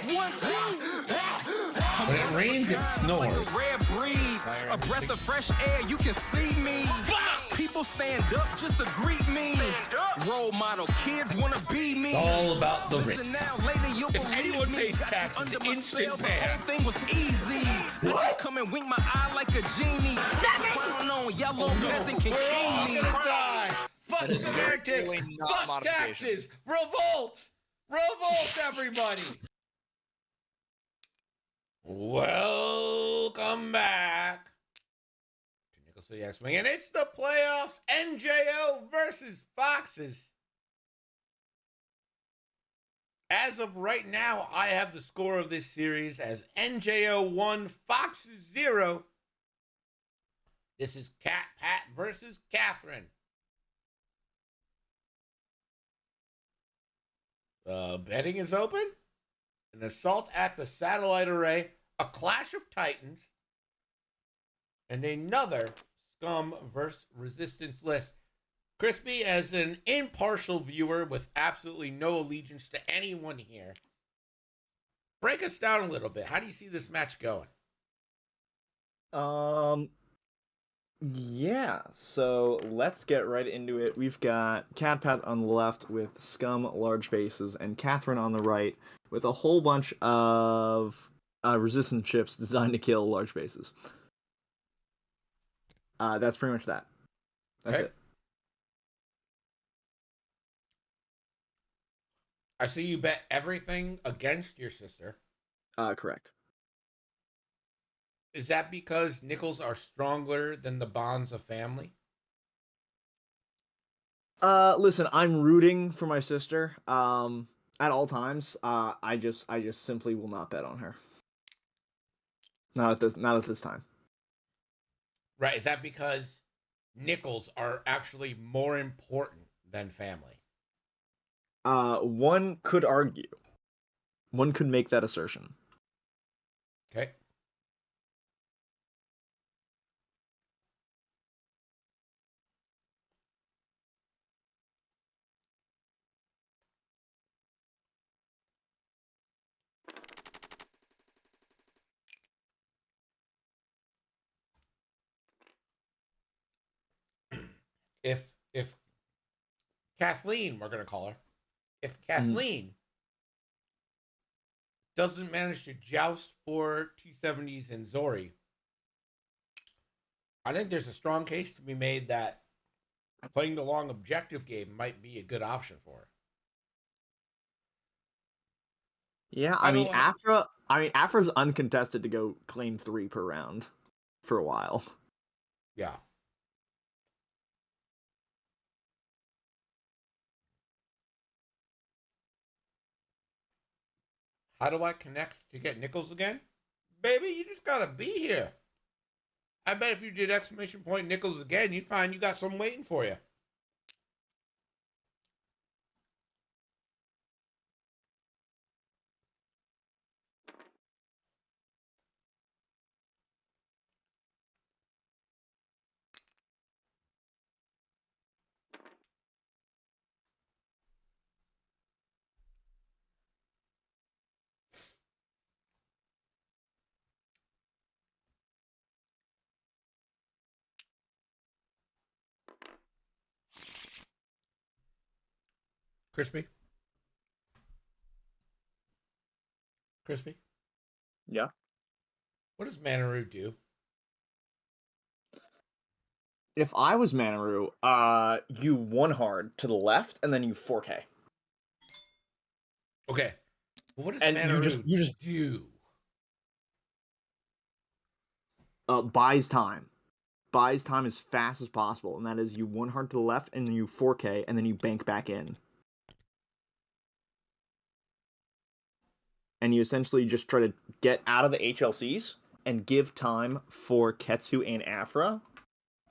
1, 2. When it rains, it snores. Like a rare breed, a breath of fresh air, you can see me. People stand up just to greet me. Role model kids wanna be me. It's all about the Listen risk. now, later you'll If believe anyone me. pays Got you taxes, under my instant spell, the ban. whole thing was easy. I just come and wink my eye like a genie. Crown on, y'all little peasant can We're all king me. gonna die. Fuck semantics. really not Fuck modification. taxes. Revolt. Revolt, everybody. Welcome back to Nickel City X-Wing, and it's the playoffs. NJO versus Foxes. As of right now, I have the score of this series as NJO 1, Foxes 0. This is KATPAT versus Catherine. Betting is open. An assault at the satellite array, a clash of titans, and another Scum versus Resistance list. Crispy, as an impartial viewer with absolutely no allegiance to anyone here, break us down a little bit. How do you see this match going? Yeah, so let's get right into it. We've got KATPAT on the left with Scum, large bases, and Catherine on the right with a whole bunch of resistance chips designed to kill large bases. That's pretty much that. That's Okay. it. I see you bet everything against your sister. Correct. Is that because nickels are stronger than the bonds of family? Listen, I'm rooting for my sister. At all times. I just simply will not bet on her. Not at this time. Right. Is that because nickels are actually more important than family? One could argue. One could make that assertion. Okay. If Kathleen, we're gonna call her, if Kathleen doesn't manage to joust for 270s and Zori, I think there's a strong case to be made that playing the long objective game might be a good option for her. Yeah, I I don't mean, wanna- Afra's uncontested to go claim 3 per round for a while. Yeah. How do I connect to get nickels again? Baby, you just gotta be here. I bet if you did exclamation point nickels again, you'd find you got some waiting for you. Crispy? Crispy? Yeah. What does Manaru do? If I was Manaru, you 1 hard to the left, and then you 4K. Okay. Well, what does And Manaru you just do? buys time. Buys time as fast as possible, and that is you 1 hard to the left, and then you 4K, and then you bank back in. And you essentially just try to get out of the HLCs and give time for Ketsu and Afra.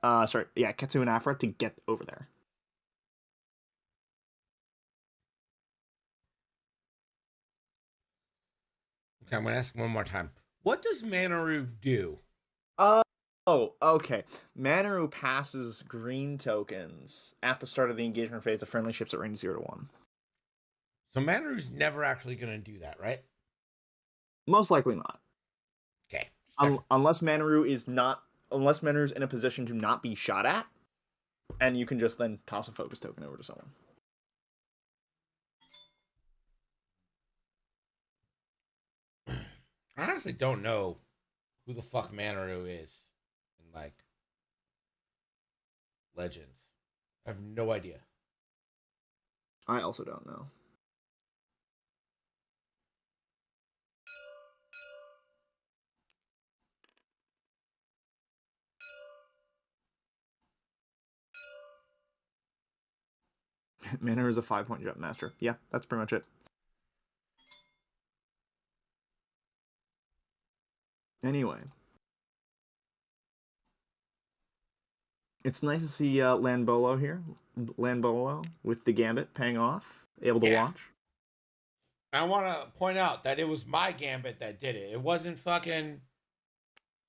Ketsu and Afra to get over there. Okay, I'm going to ask one more time. What does Manaru do? Oh, okay. Manaru passes green tokens at the start of the engagement phase of friendly ships at range 0 to 1. So Manaru's never actually going to do that, right? Most likely not. Okay. Just Unless Manaru unless Manaru's in a position to not be shot at, and you can just then toss a focus token over to someone. I honestly don't know who the fuck Manaru is in like Legends. I have no idea. I also don't know. Manaru is a 5-point jump master. Yeah, that's pretty much it. Anyway. It's nice to see Lanbolo here. Lanbolo with the Gambit paying off. Able to watch. I want to point out that it was my Gambit that did it. It wasn't fucking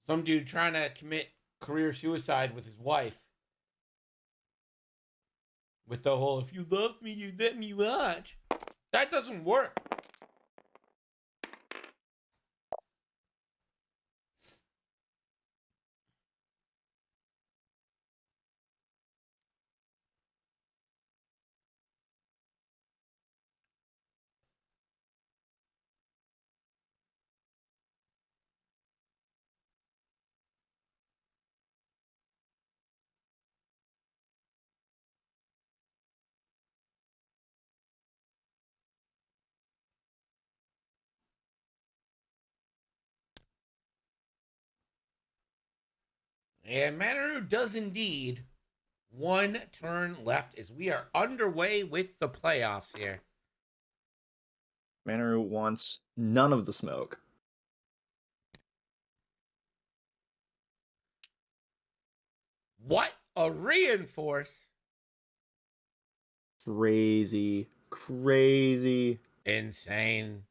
some dude trying to commit career suicide with his wife. With the whole, if you love me, you let me watch. That doesn't work. And Manaru does indeed. One turn left as we are underway with the playoffs here. Manaru wants none of the smoke. What a reinforce. Crazy. Insane.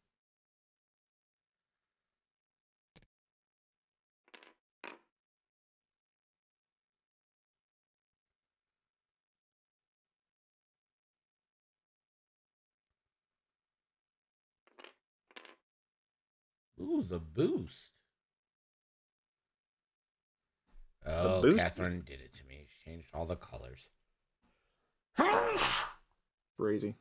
Ooh, the boost. Oh, boost? Catherine did it to me. She changed all the colors. Crazy.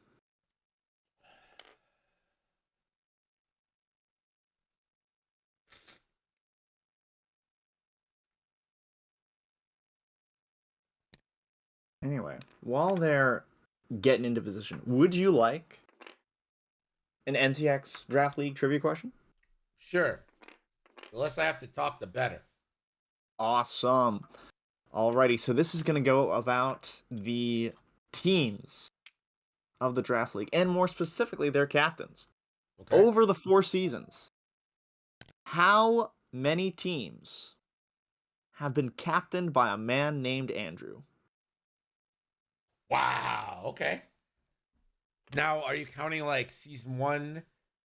Anyway, while they're getting into position, would you like an NCX Draft League trivia question? Sure. The less I have to talk, the better. Awesome. Alrighty, so this is going to go about the teams of the Draft League, and more specifically, their captains. Okay. Over the 4 seasons, how many teams have been captained by a man named Andrew? Wow. Okay. Now, are you counting like season 1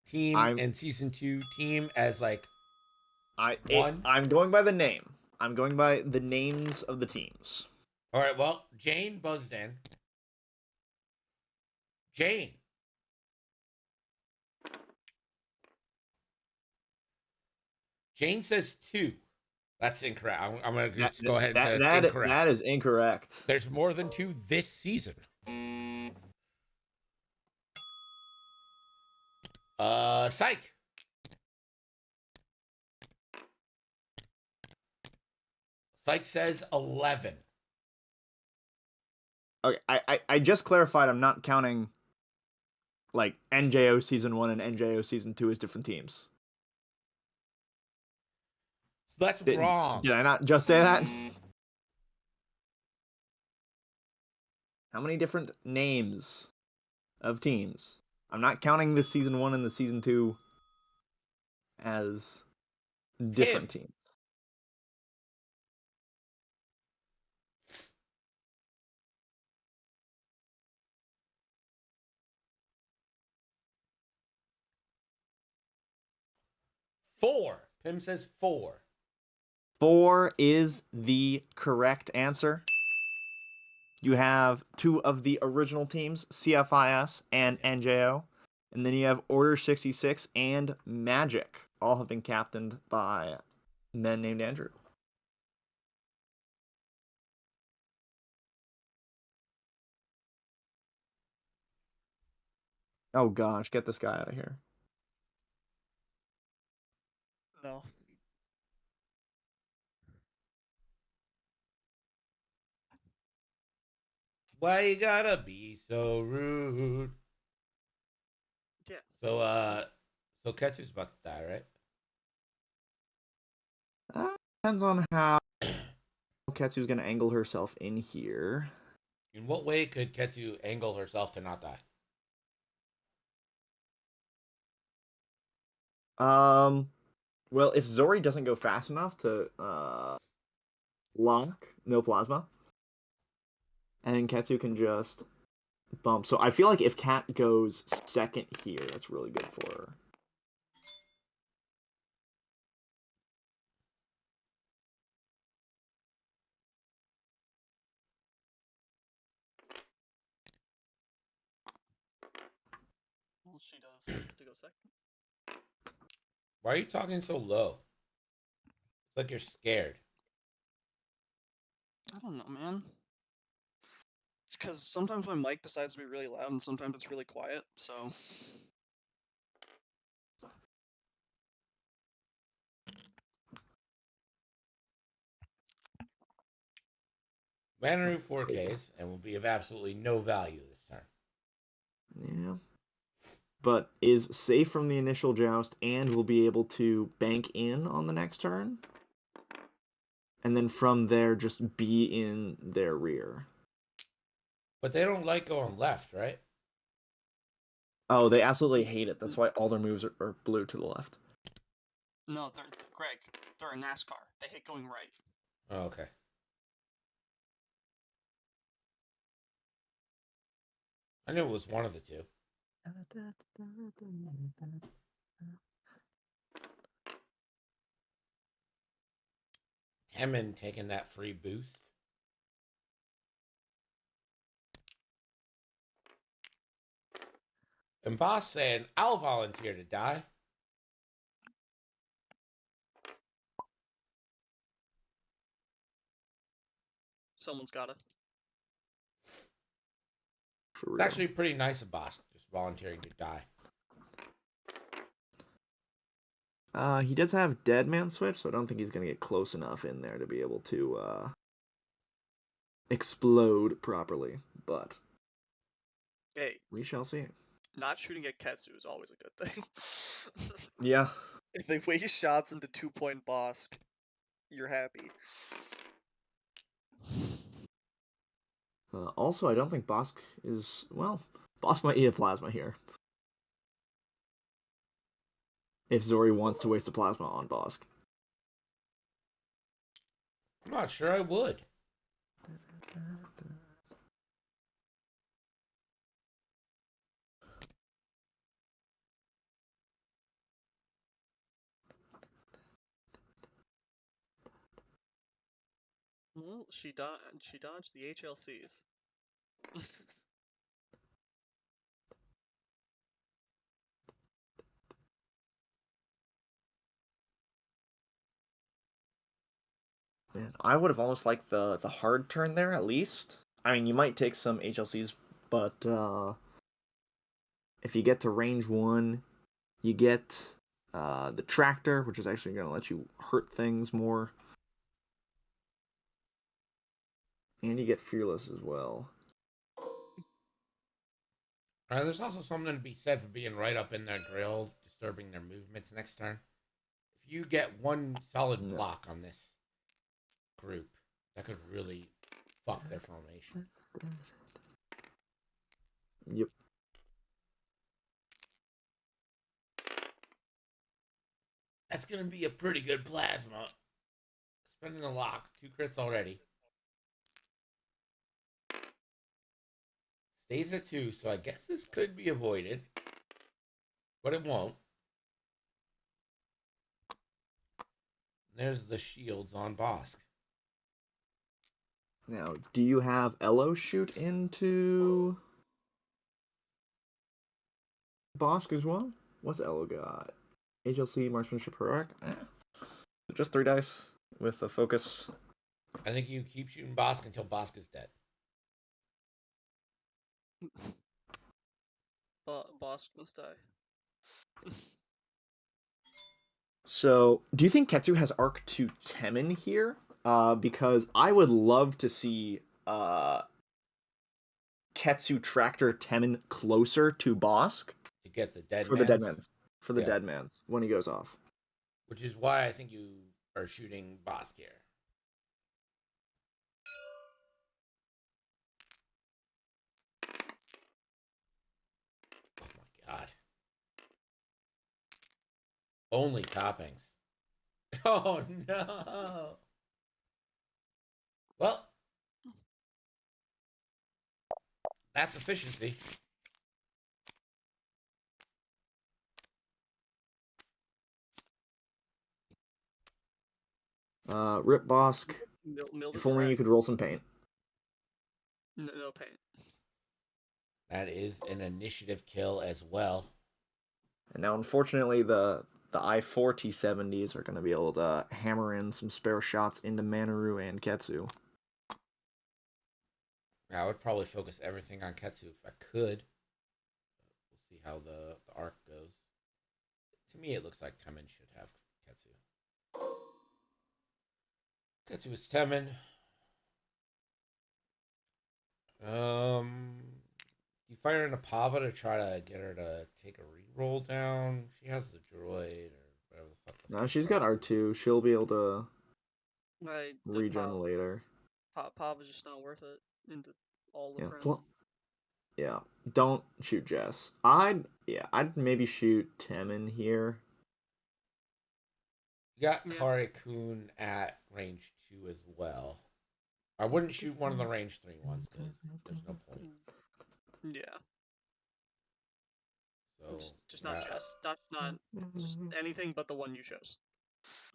team and season 2 team as like one? I'm going by the name. I'm going by the names of the teams. All right. Well, Jane buzzed in. Jane. Jane says 2. That's incorrect. I'm going to go ahead and say that's incorrect. That is incorrect. There's more than 2 this season. Psych. Psych says 11. Okay, I just clarified I'm not counting like NJO season 1 and NJO season 2 as different teams. So that's wrong. Did I not just say that? How many different names of teams? I'm not counting the season 1 and the season 2 as different teams. Four. Pim says 4. 4 is the correct answer. You have 2 of the original teams, CFIS and NJO. And then you have Order 66 and Magic. All have been captained by men named Andrew. Oh gosh, get this guy out of here. No. Why you gotta be so rude? Yeah. So Ketsu's about to die, right? Depends on how Ketsu's gonna angle herself in here. In what way could Ketsu angle herself to not die? Well, if Zori doesn't go fast enough to lock no plasma, and Ketsu can just bump. So I feel like if Cat goes second here, that's really good for her. Well, she does get to go second. Why are you talking so low? It's like you're scared. I don't know, man. It's because sometimes my mic decides to be really loud and sometimes it's really quiet, so. Manaru 4Ks and will be of absolutely no value this turn. Yeah. But is safe from the initial joust and will be able to bank in on the next turn. And then from there, just be in their rear. But they don't like going left, right? Oh, they absolutely hate it. That's why all their moves are blue to the left. No, Greg, they're a NASCAR. They hate going right. Oh, okay. I knew it was one of the two. Hammond taking that free boost. And Boss saying, I'll volunteer to die. Someone's gotta. For It's real. actually pretty nice of Boss just volunteering to die. He does have Dead Man Switch, so I don't think he's going to get close enough in there to be able to explode properly. But Hey, we shall see. not shooting at Ketsu is always a good thing. Yeah. If they waste shots into 2-point boss, you're happy. Also, I don't think Bosk is... Well, Bosk might eat a plasma here. If Zori wants to waste a plasma on Bosk. I'm not sure I would. Well, she dodged the HLCs. Man, I would have almost liked the hard turn there, at least. I mean, you might take some HLCs, but if you get to range 1, you get the tractor, which is actually going to let you hurt things more. And you get fearless as well. There's also something to be said for being right up in their drill, disturbing their movements next turn. If you get one solid block on this group, that could really fuck their formation. Yep. That's going to be a pretty good plasma. Spending the lock. 2 crits already. Stays at 2, so I guess this could be avoided. But it won't. There's the shields on Bosk. Now, do you have Elo shoot into... Bosk as well. What's Elo got? HLC, Marksmanship, Heroic. Just 3 dice with a focus. I think you keep shooting Bosk until Bosk is dead. Boss must die. So, do you think Ketsu has Arc to Temin here? Because I would love to see Ketsu tractor Temin closer to Bosk To get the dead for the dead man's. man's for the Yeah. dead man's when he goes off. Which is why I think you are shooting Bosk here. Oh my god. Only toppings. Oh no. Well, that's efficiency. Rip Bosk. Milled If it only you correct. could roll some paint. No pain. That is an initiative kill as well. And now, unfortunately, the I-4 T-70s are going to be able to hammer in some spare shots into Manaru and Ketsu. I would probably focus everything on Ketsu if I could. We'll see how the arc goes. To me, it looks like Temin should have Ketsu. Ketsu is Temin. You fire in a Pava to try to get her to take a reroll down. She has the droid or whatever the fuck. No, she's got R2. She'll be able to I regen later. Pop is just not worth it into all the Yeah, friends. yeah. Don't shoot Jess. I'd maybe shoot Temin here. You got Yeah. Kare Kun at range 2 as well. I wouldn't shoot one of the range 3 ones because there's no point. Yeah. So Just not Jess. Not just anything but the one you chose.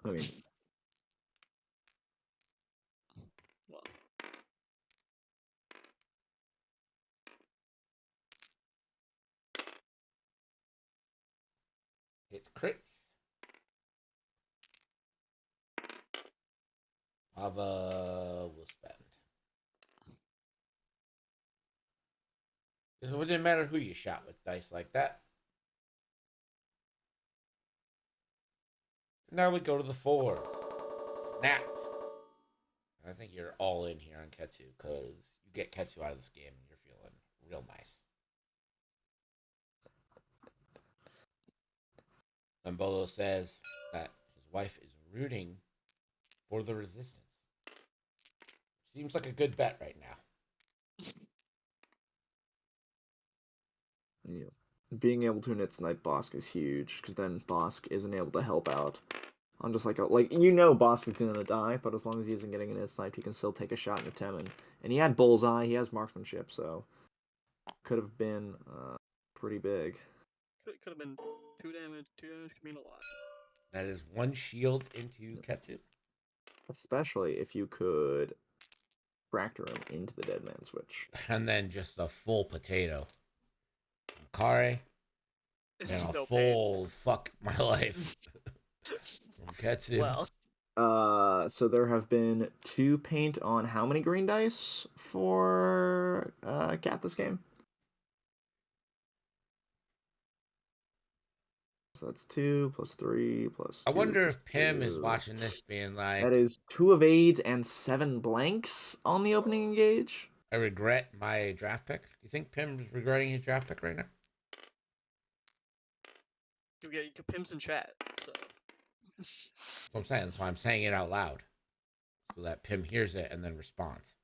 I mean, Well, hit crits. Pava will spend. Because it wouldn't matter who you shot with dice like that. Now we go to the 4s. Snap. I think you're all in here on Ketsu because you get Ketsu out of this game and you're feeling real nice. And Bolo says that his wife is rooting for the resistance. Seems like a good bet right now. yeah. Being able to knit snipe Bosk is huge because then Bosk isn't able to help out. I'm just like Bosk is gonna die, but as long as he isn't getting a knit snipe, he can still take a shot into Temin. And he had bullseye, he has marksmanship, so could have been pretty big. could have been 2 damage. 2 damage could mean a lot. That is 1 shield into Ketsu. Especially if you could fracture him into the dead man switch. And then just a full potato. Kare. And a No full fuck my life. From Ketsu. Well, So there have been 2 paint on how many green dice for Cat this game? So that's 2 plus 3 plus 2. I wonder plus if Pim 2. is watching this being like, That is 2 evades and 7 blanks on the opening engage. I regret my draft pick. Do you think Pim is regretting his draft pick right now? you get pimps in chat. So. That's what I'm saying. That's why I'm saying it out loud. So that Pim hears it and then responds.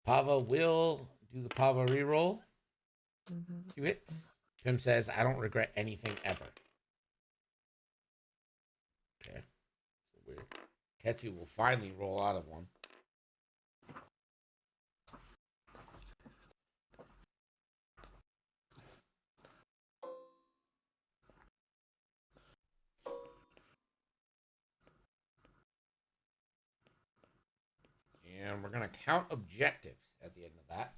Pava will do the Pava reroll. 2 hits. Pim says, I don't regret anything ever. Okay. So weird. Ketsu will finally roll out of one. And we're going to count objectives at the end of that.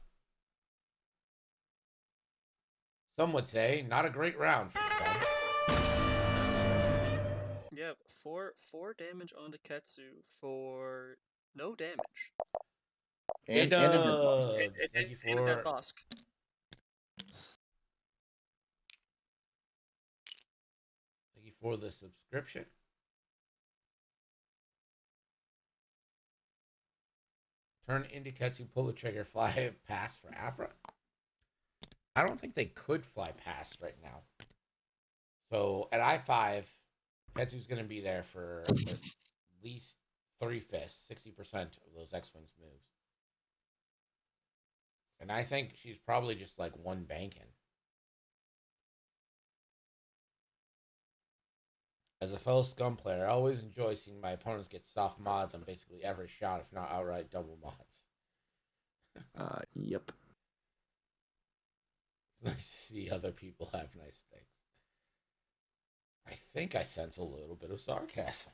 Some would say not a great round for Scum. Yeah, four damage onto Ketsu for no damage. And injured Bosk. Thank you And a dead for Bosk. the subscription. Turn into Ketsu, pull the trigger, fly past for Afra. I don't think they could fly past right now. So at I5, Ketsu's going to be there for at least 3/5, 60% of those X-Wings moves. And I think she's probably just like one banking. As a fellow Scum player, I always enjoy seeing my opponents get soft mods on basically every shot, if not outright double mods. Yep. It's nice to see other people have nice things. I think I sense a little bit of sarcasm.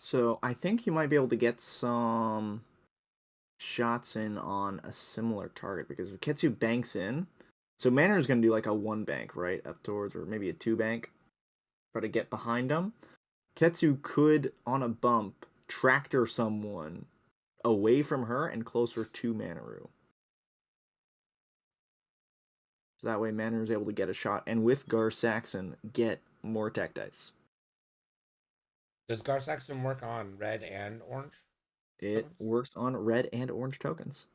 So I think you might be able to get some shots in on a similar target because if Ketsu banks in, so Manor is going to do like a 1 bank, right? Up towards, or maybe a 2 bank. Try to get behind him. Ketsu could, on a bump, tractor someone away from her and closer to Manoru. So that way Manoru is able to get a shot, and with Gar Saxon, get more tech dice. Does Gar Saxon work on red and orange? It tokens? works on red and orange tokens.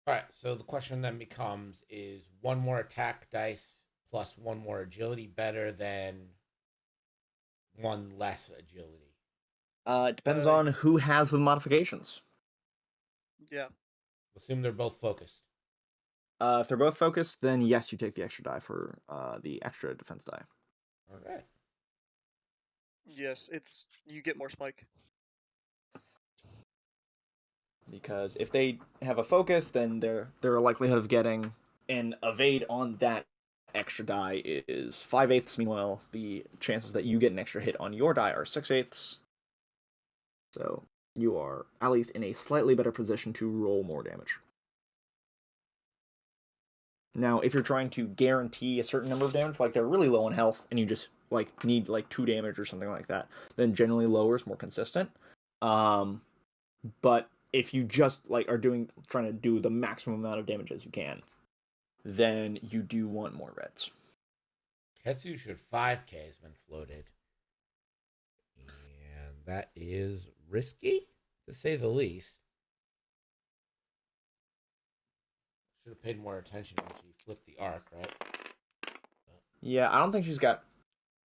All right, so the question then becomes, is one more attack dice plus one more agility better than one less agility? It depends on who has the modifications. Yeah. Assume they're both focused. If they're both focused, then yes, you take the extra die for the extra defense die. All right. Yes, you get more spike. Because if they have a focus, then their likelihood of getting an evade on that extra die is 5/8. Meanwhile, the chances that you get an extra hit on your die are 6/8. So you are at least in a slightly better position to roll more damage. Now, if you're trying to guarantee a certain number of damage, like they're really low on health and you just like need like 2 damage or something like that, then generally lower is more consistent. But if you just like are trying to do the maximum amount of damage as you can, then you do want more reds. Ketsu should 5K has been floated. And that is risky, to say the least. Should have paid more attention when she flipped the arc, right? Yeah, I don't think she's got.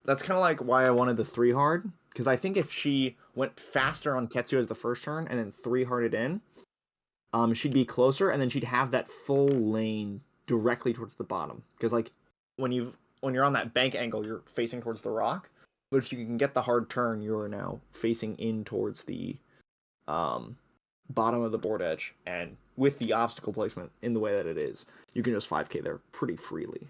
That's kind of like why I wanted the 3 hard, because I think if she went faster on Ketsu as the first turn and then 3 harded in, she'd be closer, and then she'd have that full lane directly towards the bottom. Because like when you're on that bank angle, you're facing towards the rock. But if you can get the hard turn, you're now facing in towards the bottom of the board edge, and with the obstacle placement in the way that it is, you can just 5k there pretty freely.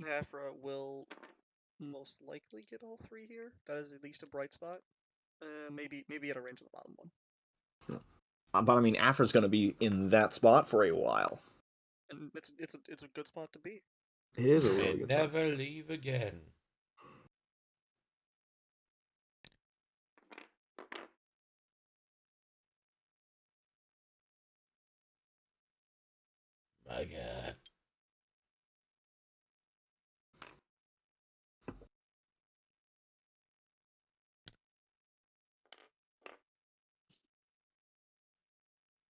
Afra will most likely get all 3 here. That is at least a bright spot. Maybe at a range of the bottom one. But I mean, Afra's going to be in that spot for a while. And it's a good spot to be. It is a really And good never leave again. My God.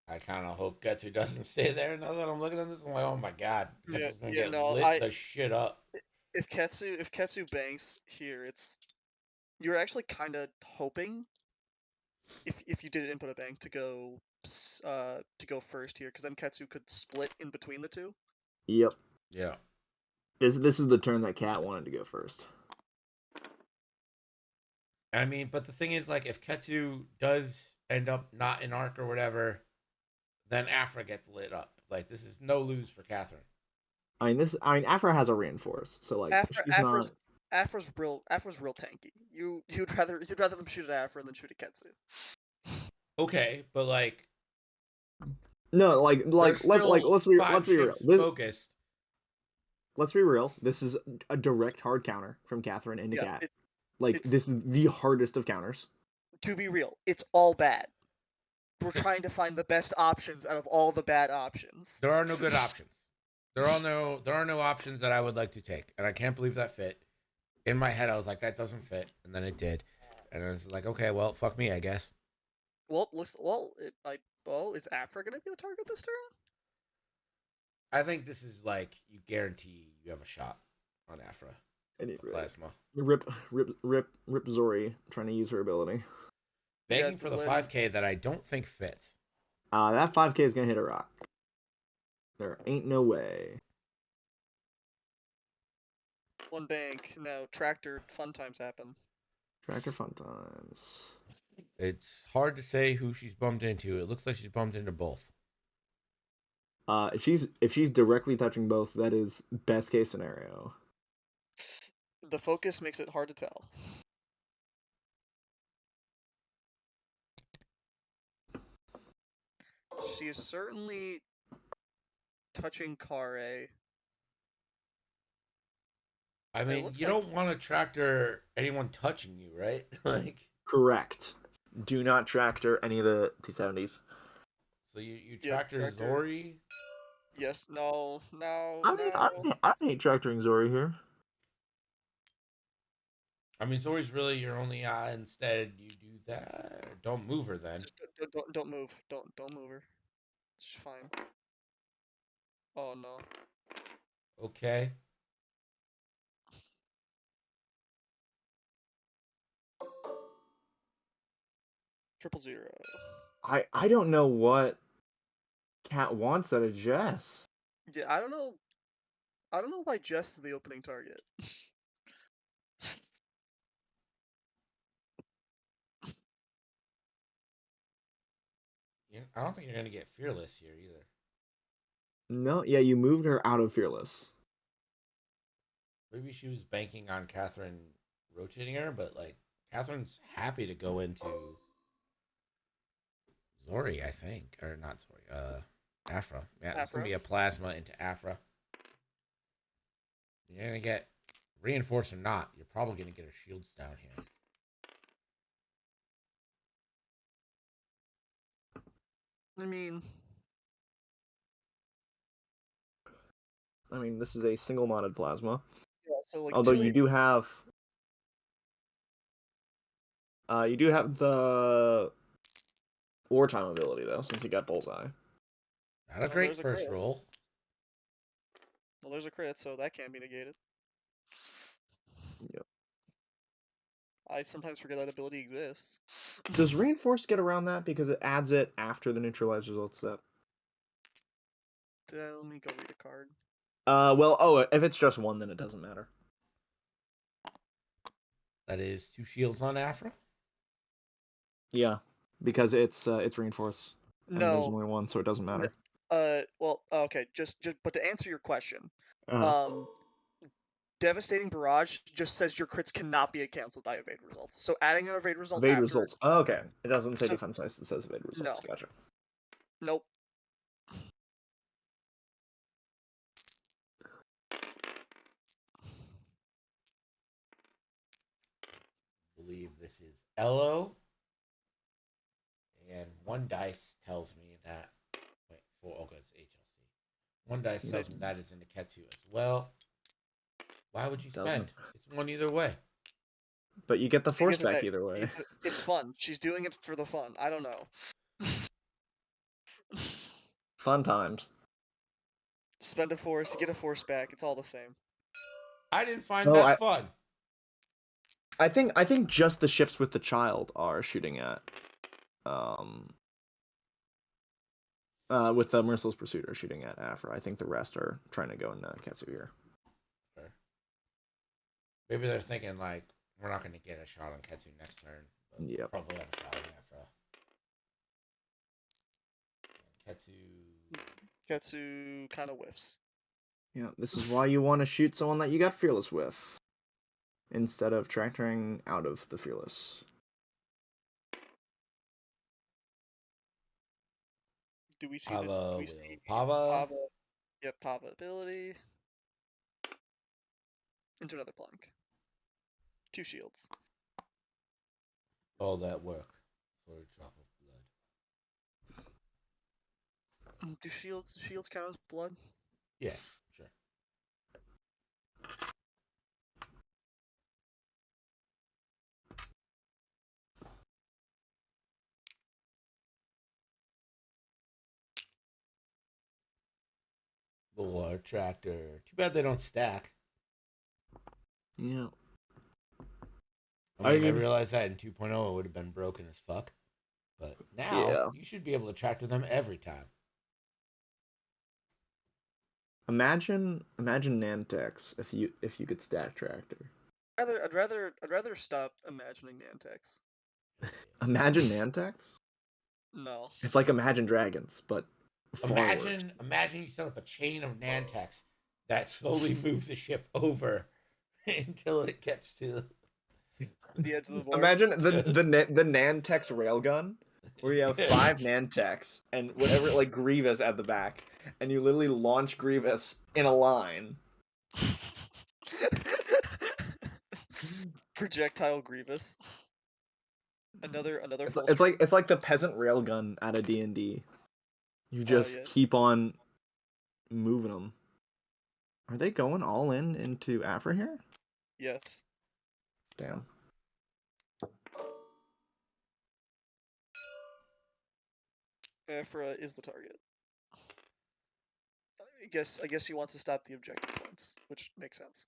I kind of hope Getsu doesn't stay there. Now that I'm looking at this, I'm like, oh my God. Getsu's going to get lit the shit up. If Ketsu banks here, it's you're actually kind of hoping if you did input a bank to go first here, because then Ketsu could split in between the two. Yep. Yeah. This is the turn that Cat wanted to go first. I mean, but the thing is, like, if Ketsu does end up not in arc or whatever, then Afra gets lit up. Like, this is no lose for Catherine. I mean, Afra has a reinforce, so like she's not. Afra's real tanky. You'd rather them shoot at Afra than shoot at Ketsu. Okay, but like, No, let's be real. Focused. Let's be real. This is a direct hard counter from Catherine into Cat. This is the hardest of counters. To be real, it's all bad. We're trying to find the best options out of all the bad options. There are no good options. There are no options that I would like to take, and I can't believe that fit. In my head, I was like, that doesn't fit, and then it did, and I was like, okay, well, fuck me, I guess. Well, is Afra gonna be the target this turn? I think this is like you guarantee you have a shot on Afra. Plasma. Rip Zori trying to use her ability. Begging for the 5K that I don't think fits. That 5K is gonna hit a rock. There ain't no way. One bank. No, tractor fun times happen. Tractor fun times. It's hard to say who she's bumped into. It looks like she's bumped into both. If she's directly touching both, that is best case scenario. The focus makes it hard to tell. She is certainly touching Kare. I mean, you don't want to tractor anyone touching you, right? Like, correct. Do not tractor any of the T70s. So you tractor Zori? Yes. No. I hate tractoring Zori here. I mean, Zori's really your only eye. Instead, you do that. Don't move her then. Just don't move. Don't move her. It's fine. Oh no. Okay. Triple 0. I don't know what Cat wants out of Jess. Yeah, I don't know why Jess is the opening target. I don't think you're gonna get Fearless here either. No, yeah, you moved her out of Fearless. Maybe she was banking on Catherine rotating her, but like Catherine's happy to go into Zori, I think, or not Zori. Afra. Yeah, it's gonna be a plasma into Afra. You're gonna get reinforced or not. You're probably gonna get her shields down here. I mean, this is a single modded plasma. Yeah, so like although you do have the wartime ability though, since you got bullseye. Not a great first roll. Well, there's a crit, so that can't be negated. Yep. I sometimes forget that ability exists. Does reinforce get around that because it adds it after the neutralized results step? Let me go read a card. If it's just one, then it doesn't matter. That is 2 shields on Afra? Yeah, because it's reinforced. And No. there's only one, so it doesn't matter. Okay, but to answer your question, Devastating Barrage just says your crits cannot be canceled by evade results. So adding an evade result results. Oh, okay. It doesn't say defense dice, it says evade results. No. Gotcha. Nope. I believe this is Elo. And one dice tells me that. Wait, it's HLC. One dice tells me that is into Ketsu as well. Why would you spend? It's one either way. But you get the force back either way. It's fun. She's doing it for the fun. I don't know. Fun times. Spend a force, you get a force back. It's all the same. I didn't find that fun. I think just the ships with the child are shooting at with the Merciless Pursuit are shooting at Afra. I think the rest are trying to go into Ketsu here. Sure. Maybe they're thinking like we're not going to get a shot on Ketsu next turn. But Yep. Probably have a shot on Afra. Ketsu kind of whiffs. Yeah, this is why you want to shoot someone that you got Fearless with, instead of tractoring out of the Fearless. Do we see Pava do we will see Pava. Pava? Yep, Pava ability. Into another plunk. 2 shields. All that work for a drop of blood. Do shields count as blood? Yeah, sure. The water tractor. Too bad they don't stack. Yeah. I mean, I realized that in 2.0 it would have been broken as fuck. But now, Yeah. you should be able to tractor them every time. Imagine Nantex if you could stack tractor. I'd rather stop imagining Nantex. Imagine Nantex? No. It's like Imagine Dragons, but far worse. Imagine you set up a chain of Nantex that slowly moves the ship over until it gets to The edge of the board. Imagine the Nantex railgun, where you have 5 Nantex and whatever like Grievous at the back, and you literally launch Grievous in a line. Projectile Grievous. Another full It's like the peasant railgun out of D&D. You just keep on moving them. Are they going all into Afra here? Yes. Damn. Afra is the target. I guess he wants to stop the objective points, which makes sense.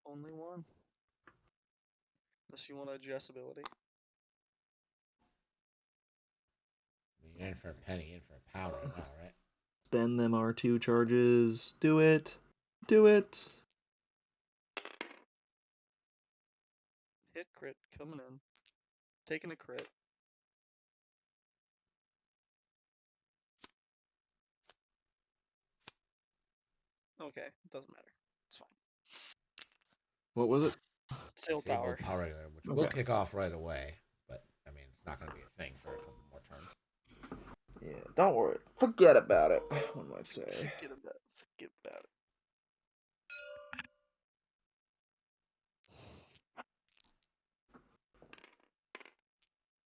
Only one. Unless you want to adjust ability. You're in for a penny, in for a pound right now, right? Spend them R2 charges. Do it. Do it. Hit crit coming in. Taking a crit. Okay, it doesn't matter. It's fine. What was it? Sail Sable power. power regular, which will kick off right away. But, I mean, it's not going to be a thing for a couple more turns. Yeah, don't worry. Forget about it, one might say. Forget about it.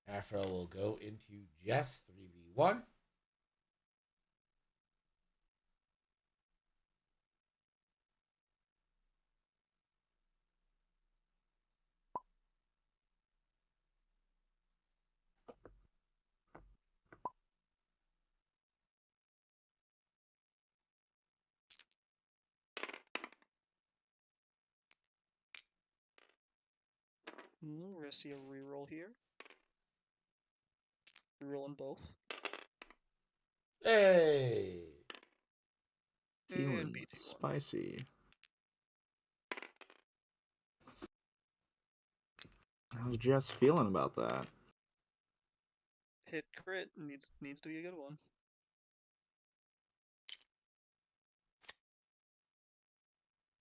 Afro will go into Jess 3v1. We're gonna see a reroll here. Rerolling both. Hey! Feeling And BT1. spicy. How's Jess feeling about that? Hit crit needs to be a good one.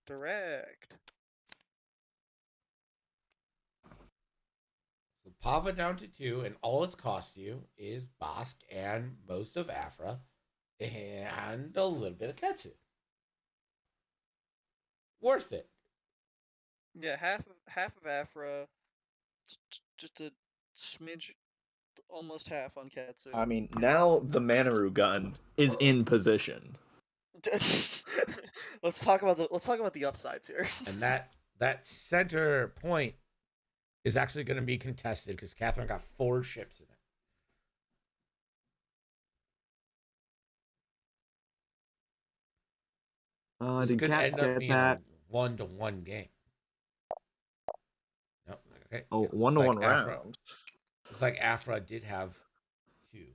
Direct. So Pava down to 2, and all it's cost you is Bosk and most of Afra and a little bit of Ketsu. Worth it. Yeah, half of Afra, just a smidge, almost half on Ketsu. I mean, now the Manaru gun is in position. let's talk about the upsides here. And that center point is actually going to be contested because Catherine got 4 ships in it. This Did could Cat end up get being a that? 1-1 game. Nope. Okay. Oh, Guess 1-1 round. Looks like Afra did have 2.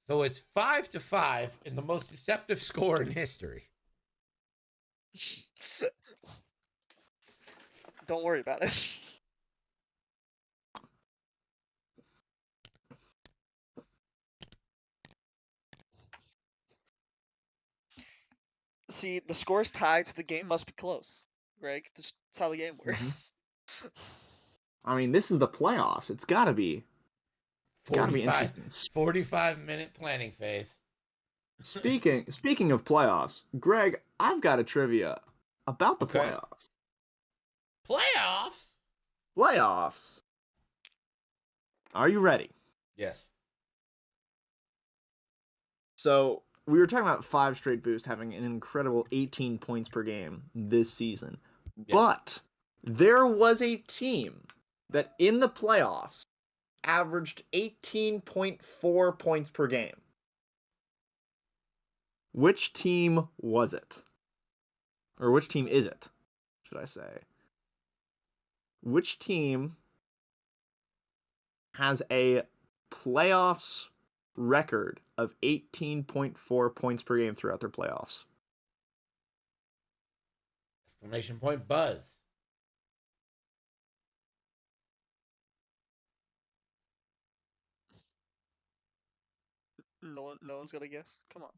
So it's 5-5 in the most deceptive score in history. Don't worry about it. See, the score's tied, so the game must be close. Greg, that's how the game works. I mean, this is the playoffs. It's gotta be. It's gotta be 45, interesting. 45-minute planning phase. Speaking of playoffs, Greg, I've got a trivia about the playoffs. Playoffs? Playoffs. Are you ready? Yes. So we were talking about 5 straight boosts having an incredible 18 points per game this season. Yes. But there was a team that in the playoffs averaged 18.4 points per game. Which team was it? Or which team is it, should I say? Which team has a playoffs record of 18.4 points per game throughout their playoffs? Exclamation point buzz. No one's gonna guess. Come on.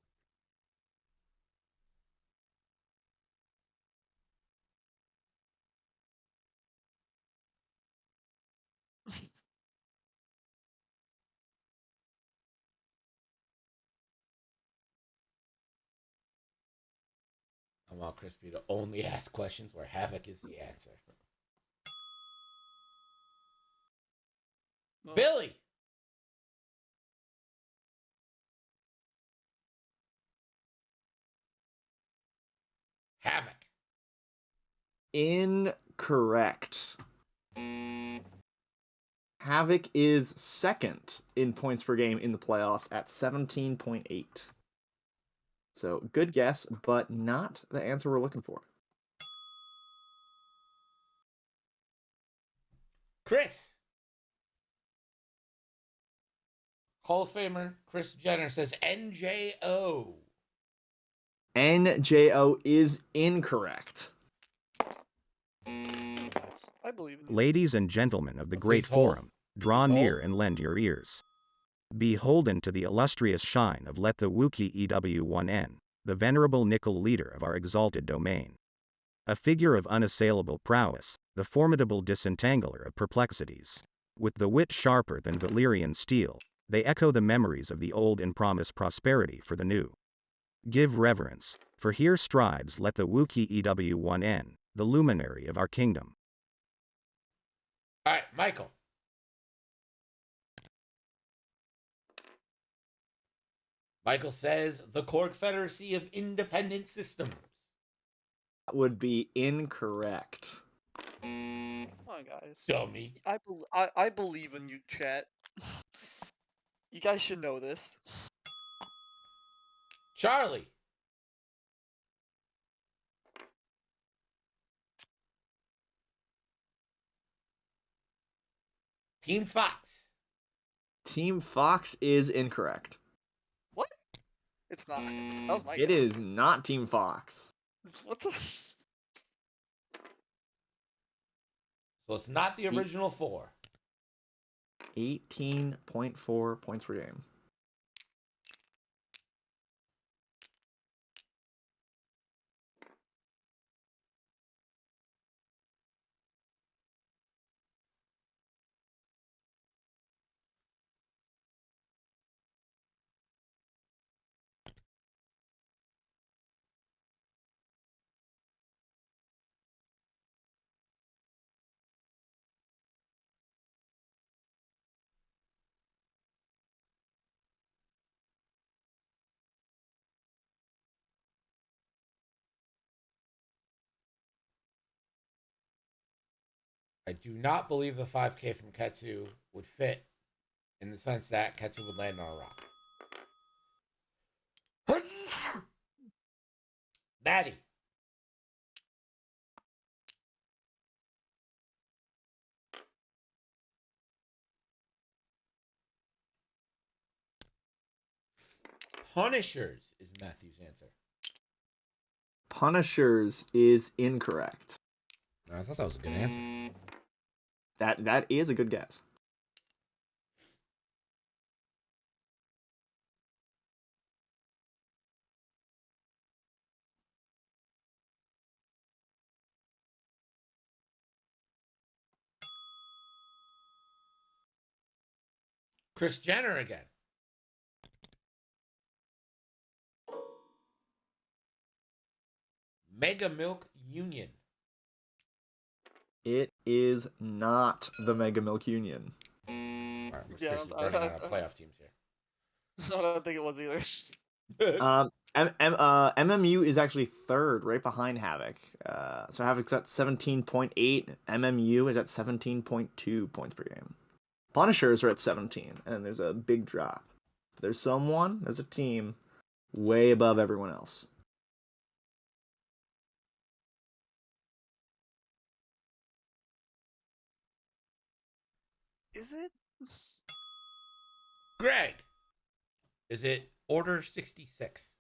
I want Crispy to only ask questions where Havoc is the answer. No. Billy! Havoc. Incorrect. Havoc is second in points per game in the playoffs at 17.8. So good guess, but not the answer we're looking for. Chris. Hall of Famer Chris Jenner says NJO. NJO is incorrect. I believe in you. Ladies and gentlemen of the great Please hold. forum, draw Please near hold. and lend your ears. Beholden to the illustrious shine of Let the Wookiee EW1N, the venerable nickel leader of our exalted domain. A figure of unassailable prowess, the formidable disentangler of perplexities. With the wit sharper than Valyrian steel, they echo the memories of the old and promise prosperity for the new. Give reverence, for here strives Let the Wookiee EW1N, the luminary of our kingdom. All right, Michael. Michael says the Confederacy of Independent Systems. That would be incorrect. Come on, guys. Dummy. I believe in you, chat. You guys should know this. Charlie. Team Fox. Team Fox is incorrect. What? It's not. That was my It guess. is not Team Fox. What the? So it's not the original 4. 18.4 points per game. I do not believe the 5K from Ketsu would fit in the sense that Ketsu would land on a rock. Maddie. Punishers is Matthew's answer. Punishers is incorrect. I thought that was a good answer. That is a good guess. Chris Jenner again. Mega Milk Union. It is not the Mega Milk Union. All right, we're Yeah, seriously burning out our playoff teams here. I don't think it was either. MMU is actually third, right behind Havoc. So Havoc's at 17.8. MMU is at 17.2 points per game. Punishers are at 17, and there's a big drop. There's a team way above everyone else. Is it? Greg. Is it Order 66?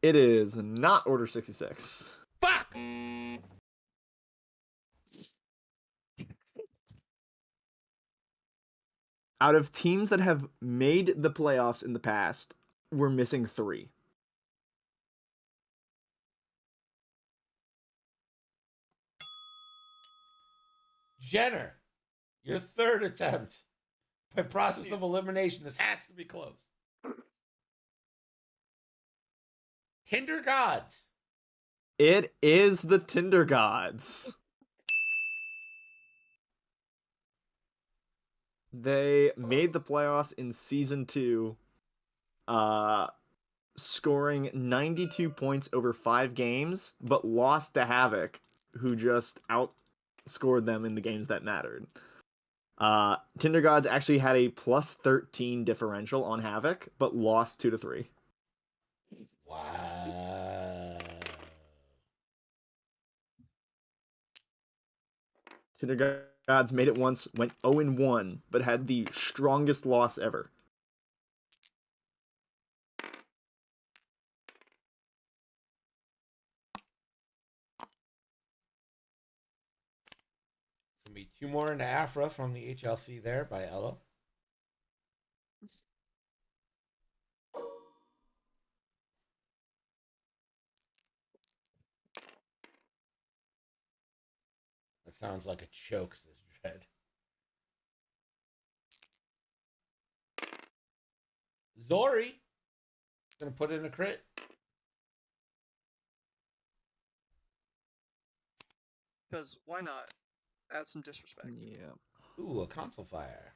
It is not Order 66. Fuck! Out of teams that have made the playoffs in the past, we're missing 3. Jenner, your third attempt. By process of elimination, this has to be close. Tinder Gods. It is the Tinder Gods. They made the playoffs in Season 2, scoring 92 points over 5 games, but lost to Havoc, who just outscored them in the games that mattered. Tinder Gods actually had a plus 13 differential on Havoc, but lost 2-3. Wow. Tinder Gods made it once, went 0-1, but had the strongest loss ever. Gonna be 2 more into Afra from the HLC there by Elo. That sounds like a choke, says Dread. Zori. Gonna put in a crit. Because why not? Add some disrespect. Yeah. Ooh, a console fire.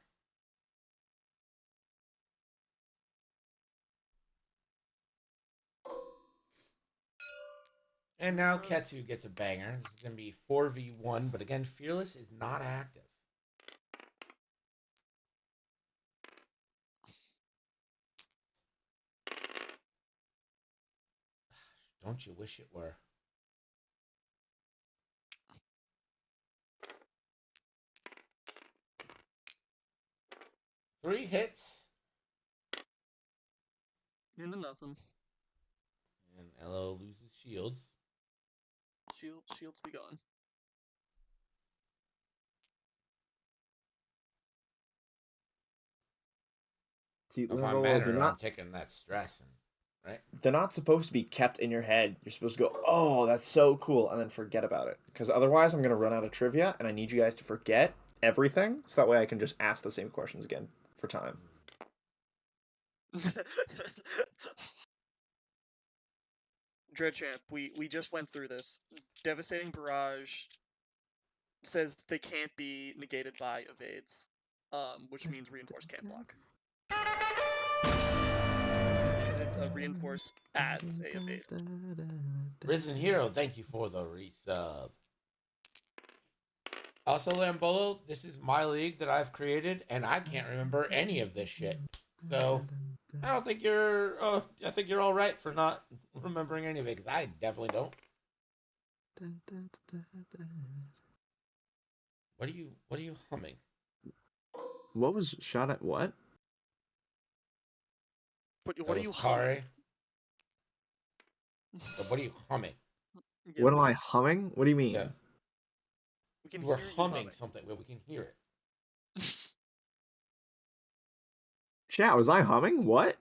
And now Ketsu gets a banger. This is going to be 4v1, but again, Fearless is not active. Don't you wish it were? Three hits. Into nothing. And Elo loses shields. Shields be gone. See, If I'm Lolo, better, I'm taking that stress, and, right? they're not supposed to be kept in your head. You're supposed to go, oh, that's so cool, and then forget about it. Because otherwise, I'm going to run out of trivia, and I need you guys to forget everything, so that way I can just ask the same questions again for time. Dreadchamp, we just went through this. Devastating Barrage says they can't be negated by evades, which means Reinforce can't block. Reinforce adds a evade. Risen Hero, thank you for the resub. Also, Lambolo, this is my league that I've created, and I can't remember any of this shit. So I don't think you're. I think you're all right for not remembering any of it, because I definitely don't. What are you humming? What was shot at what? But That what are was you Kare. humming? So what are you humming? Yeah, What am I humming? What do you mean? Yeah. we can You were hear you humming something, but we can hear it. Chat, was I humming? What?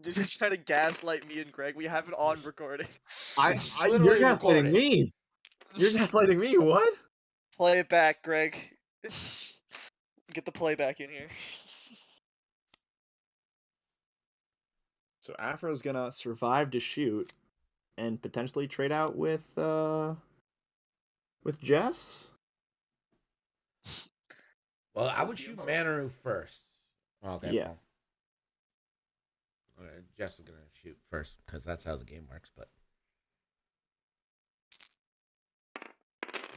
You're just trying to gaslight me and Greg. We have it on recording. You're Literally gaslighting recorded. me. You're gaslighting me. What? Play it back, Greg. Get the playback in here. So Afro's gonna survive to shoot and potentially trade out with Jess. Well, I would shoot Manaru first. Okay, Yeah. well. Jess is gonna shoot first because that's how the game works. But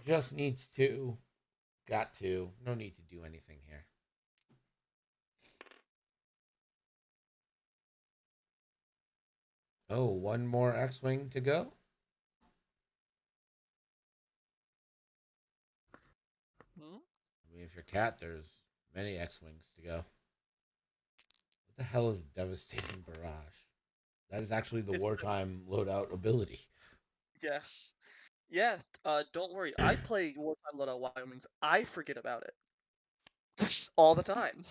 just needs to, got to. No need to do anything here. Oh, one more X-wing to go. Hmm? I mean, if you're Cat, there's many X-wings to go. What the hell is devastating barrage? That is actually the wartime loadout ability. Yeah. Yeah, don't worry. I play Wartime Loadout Wyomings. I forget about it. All the time.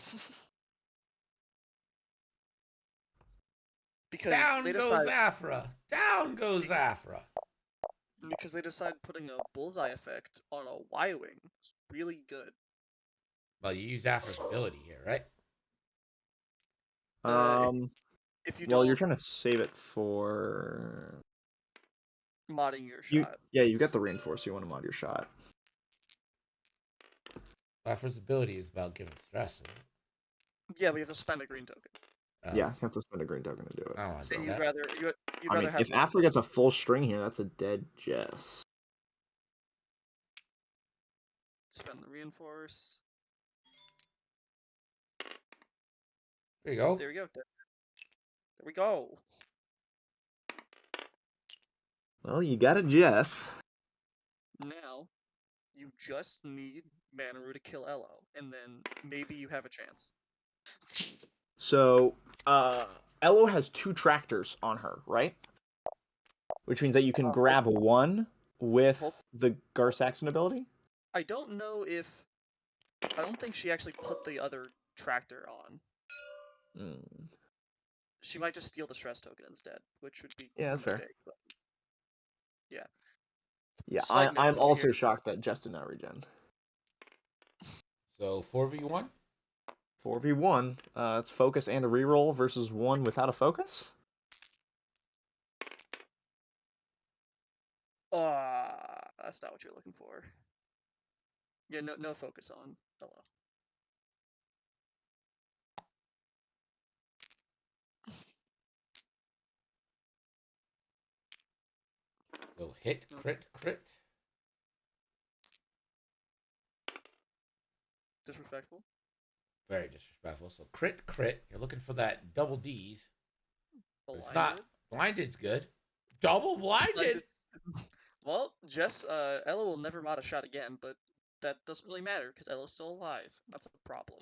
Because Down they goes decide Afra. Down goes Afra. putting a bullseye effect on a Y-wing. It's really good. Well, you use Afra's ability here, right? If you Well, you're don't trying to save it for modding your you. shot. Yeah, you got the reinforce. You want to mod your shot. Afra's ability is about giving stress. Yeah, but you have to spend a green token. Yeah, you have to spend a green token to do it. I don't want to And do you'd that. rather I mean, have if the- Afro gets a full string here, that's a dead Jess. spend the reinforce. There you go. There we go. There we go. Well, you got a Jess. Now you just need Manaru to kill Elo, and then maybe you have a chance. So, Elo has 2 tractors on her, right? Which means that you can grab one with the Gar Saxon ability. I don't know if I don't think she actually put the other tractor on. She might just steal the stress token instead, which would be Yeah, a that's fair. mistake. But yeah. Yeah, Slight note I'm over also here. shocked that Jess did not regen. So 4v1. 4v1. It's focus and a reroll versus one without a focus. That's not what you're looking for. Yeah, no focus on Elo. So hit, crit, crit. Disrespectful. Very disrespectful. So crit, crit. You're looking for that double D's. But it's not. Blinded's good. Double blinded. Well, Jess, Ella will never mod a shot again, but that doesn't really matter because Ella's still alive. That's a problem.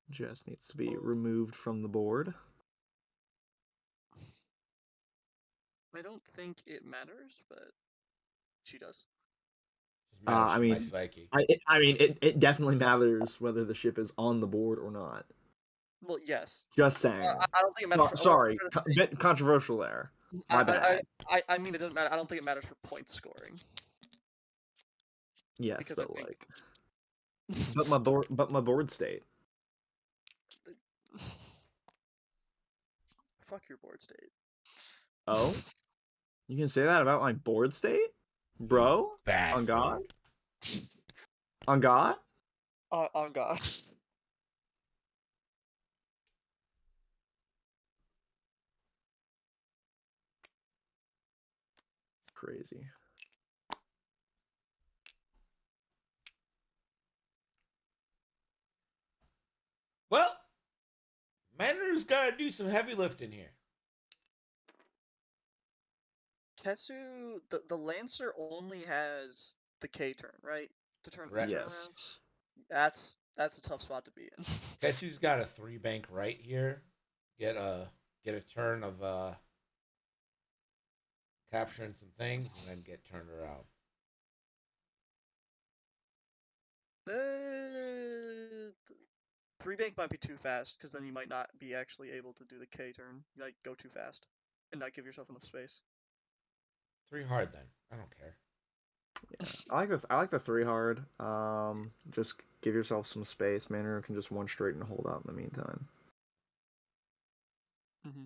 Jess needs to be removed from the board. I don't think it matters, but she does. Just matters I for mean, my psyche. it definitely matters whether the ship is on the board or not. Well, yes. Just saying. I don't think it matters. Sorry, bit controversial there. My bad. I mean, it doesn't matter. I don't think it matters for point scoring. Yes, because but I think... like, but my board state. Fuck your board state. Oh? You can say that about my board state? Bro? On Bastard. God? On God? On God. Crazy. Well, Manor's got to do some heavy lifting here. Ketsu, the Lancer only has the K turn, right? To turn Correct. turn around. Yes. That's a tough spot to be in. Tetsu's got a 3-bank right here. Get a turn of capturing some things, and then get turned around. Uh, 3-bank might be too fast, because then you might not be actually able to do the K turn. You might go too fast, and not give yourself enough space. 3 hard then. I don't care. Yeah. I like the 3 hard. Just give yourself some space. Manor can just 1 straight and hold out in the meantime. Mm-hmm.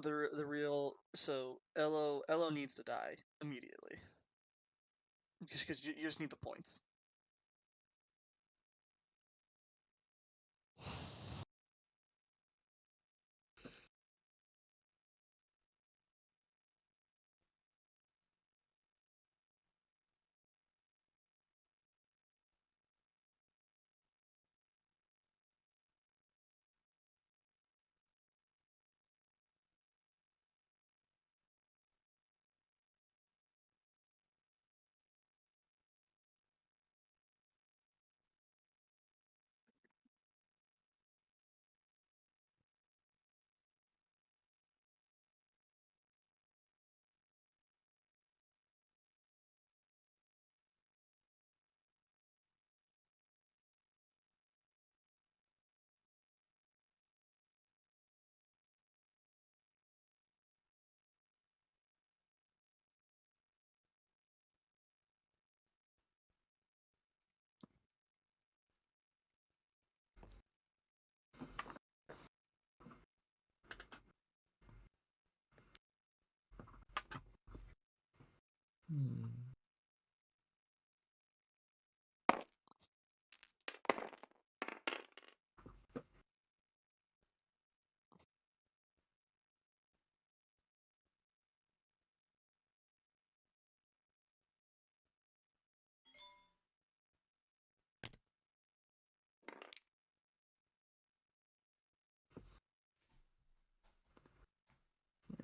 The real Elo needs to die immediately, just because you just need the points.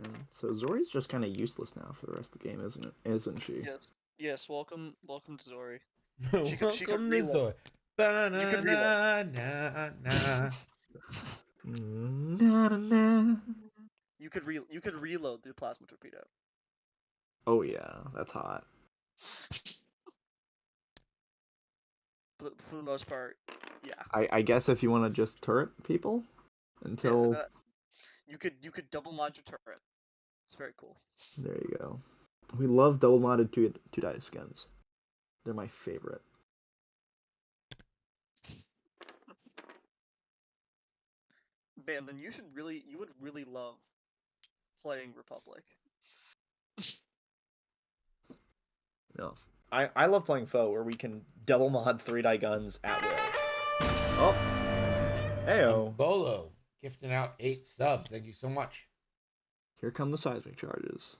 Yeah. So Zori's just kind of useless now for the rest of the game, isn't it? Isn't she? Yes. Welcome to Zori. Welcome she could to reload. Zoe. You could reload. Na, na, na. You could reload the plasma torpedo. Oh yeah, that's hot. But for the most part, yeah. I guess if you want to just turret people until You could double mod your turret. It's very cool. there you go. We love double modded two dice skins. They're my favorite. Man, then you would really love playing Republic. No. I love playing foe where we can double mod 3-die guns at will. Oh. Heyo. Bolo gifting out 8 subs. Thank you so much. Here come the seismic charges.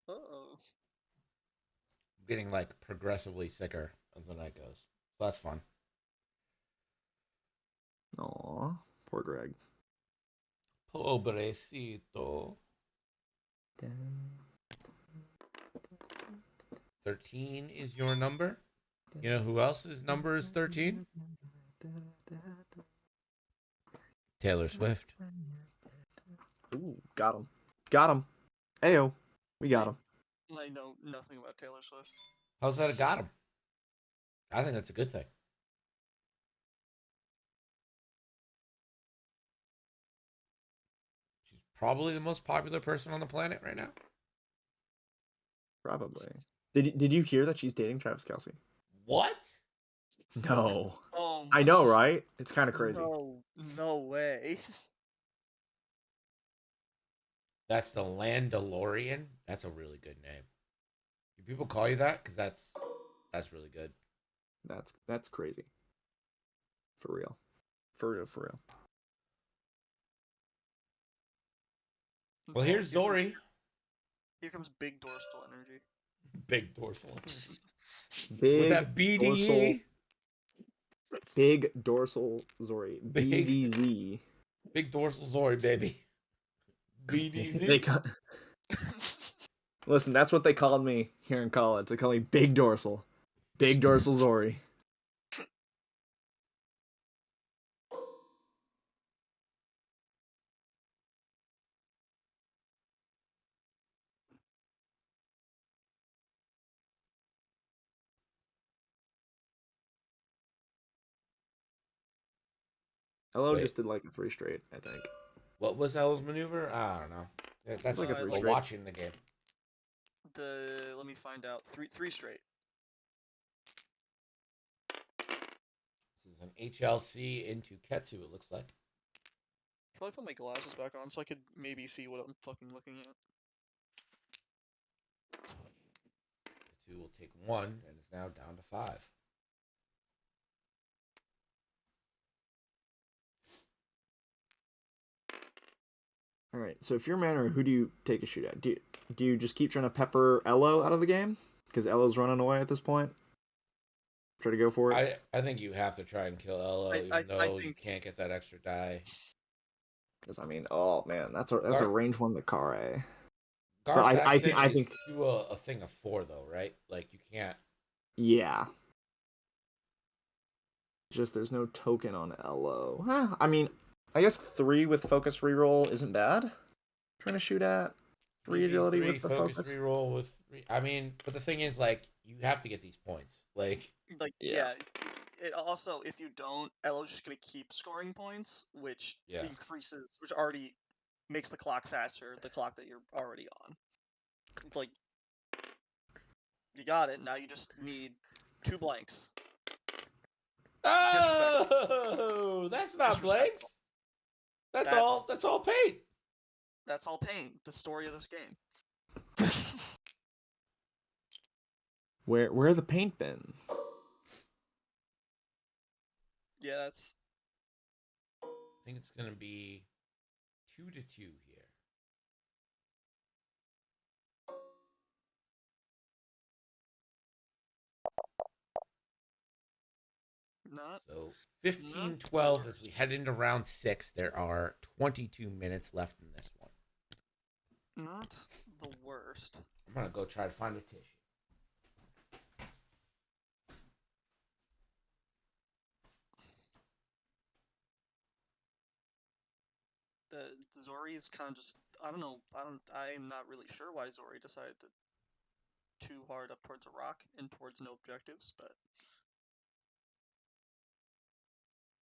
Uh-oh. I'm getting like progressively sicker as the night goes. So that's fun. Aw, poor Greg. Pobrecito. 13 is your number. You know who else's number is 13? Taylor Swift. Ooh, got him. Got him. Ayo, we got him. I know nothing about Taylor Swift. How's that a got him? I think that's a good thing. probably the most popular person on the planet right now. Probably. Did you hear that she's dating Travis Kelce? What? No. Oh I my- know, right? It's kind of crazy. No way. That's the Landalorian. That's a really good name. Do people call you that? Because that's really good. That's crazy. For real. For real, for real. Well, here's Zori. Here comes big dorsal energy. Big dorsal. With Big that dorsal, BDE. big dorsal Zori. Big. BDZ. Big dorsal Zori, baby. They BDZ. ca- Listen, that's what they called me here in college. They call me Big Dorsal. Big Dorsal Zori. Hello Wait. just did like a 3 straight, I think. What was L's maneuver? I don't know. That's like like a a three straight. watching the game. Let me find out. Three straight. This is an HLC into Ketsu, it looks like. Probably put my glasses back on so I could maybe see what I'm fucking looking at. Ketsu will take 1 and is now down to 5. All right. So if you're Manor, who do you take a shoot at? Do you just keep trying to pepper Elo out of the game because Elo's running away at this point? Try to go for it. I think you have to try and kill Elo, even though you can't get that extra die. Because I mean, oh man, that's a range 1 Mikare. Gar I Saxon think is to a thing of 4 though, right? Like you can't. Yeah. Just there's no token on Elo. I mean, I guess 3 with focus reroll isn't bad. Trying to shoot at 3 agility with the focus. Reroll with. I mean, but the thing is, like, you have to get these points. Like Yeah. It also, if you don't, Elo's just gonna keep scoring points, which increases, which already makes the clock faster. The clock that you're already on. It's like you got it. Now you just need 2 blanks. Oh, that's not blanks. That's all paint. That's all paint. The story of this game. Where the paint been? Yeah, that's. I think it's gonna be 2-2 here. Not. So 15-12 as we head into round 6. There are 22 minutes left in this one. Not the worst. I'm gonna go try to find a tissue. The Zori's kind of just. I don't know. I'm not really sure why Zori decided to too hard up towards a rock and towards no objectives, but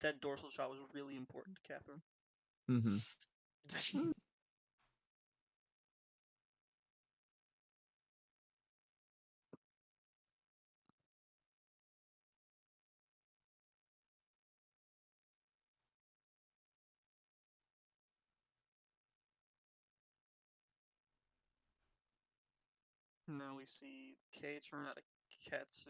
that dorsal shot was really important to Catherine. Mm-hmm. Now we see K turn out a Katsu.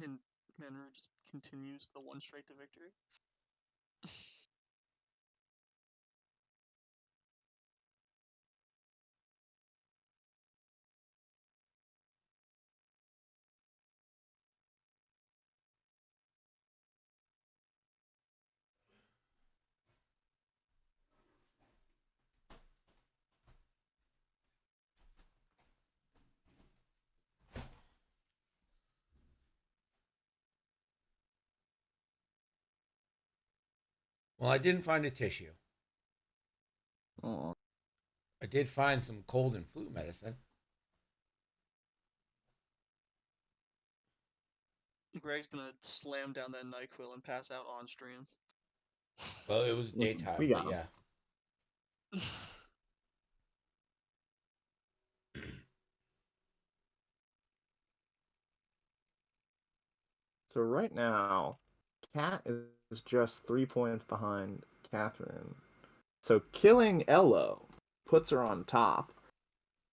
And Manru just continues the 1 straight to victory. Well, I didn't find a tissue. Oh. I did find some cold and flu medicine. Greg's gonna slam down that NyQuil and pass out on stream. Well, it was Listen, daytime, we got but him. yeah. So right now, Cat is just 3 points behind Catherine. So killing Elo puts her on top.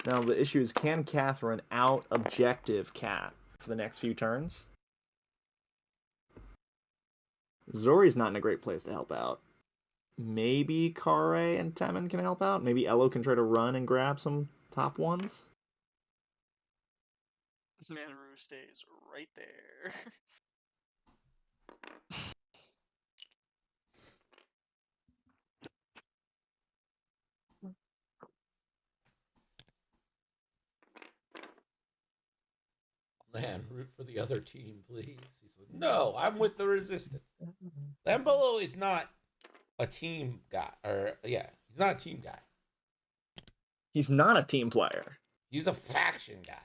Now the issue is, can Catherine out objective Cat for the next few turns? Zori's not in a great place to help out. Maybe Kare and Temin can help out. Maybe Elo can try to run and grab some top ones. Manaru stays right there. Man, root for the other team, please. He's like, no, I'm with the resistance. Lambolo is not a team guy, he's not a team guy. He's not a team player. He's a faction guy.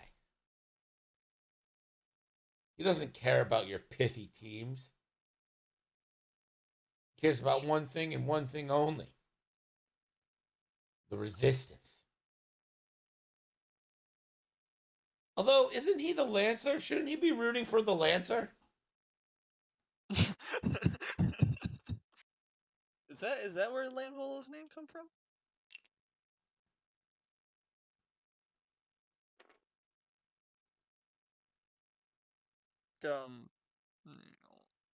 He doesn't care about your pithy teams. He cares about one thing and one thing only: the resistance. Although, isn't he the Lancer? Shouldn't he be rooting for the Lancer? Is that where Landvolo's name come from?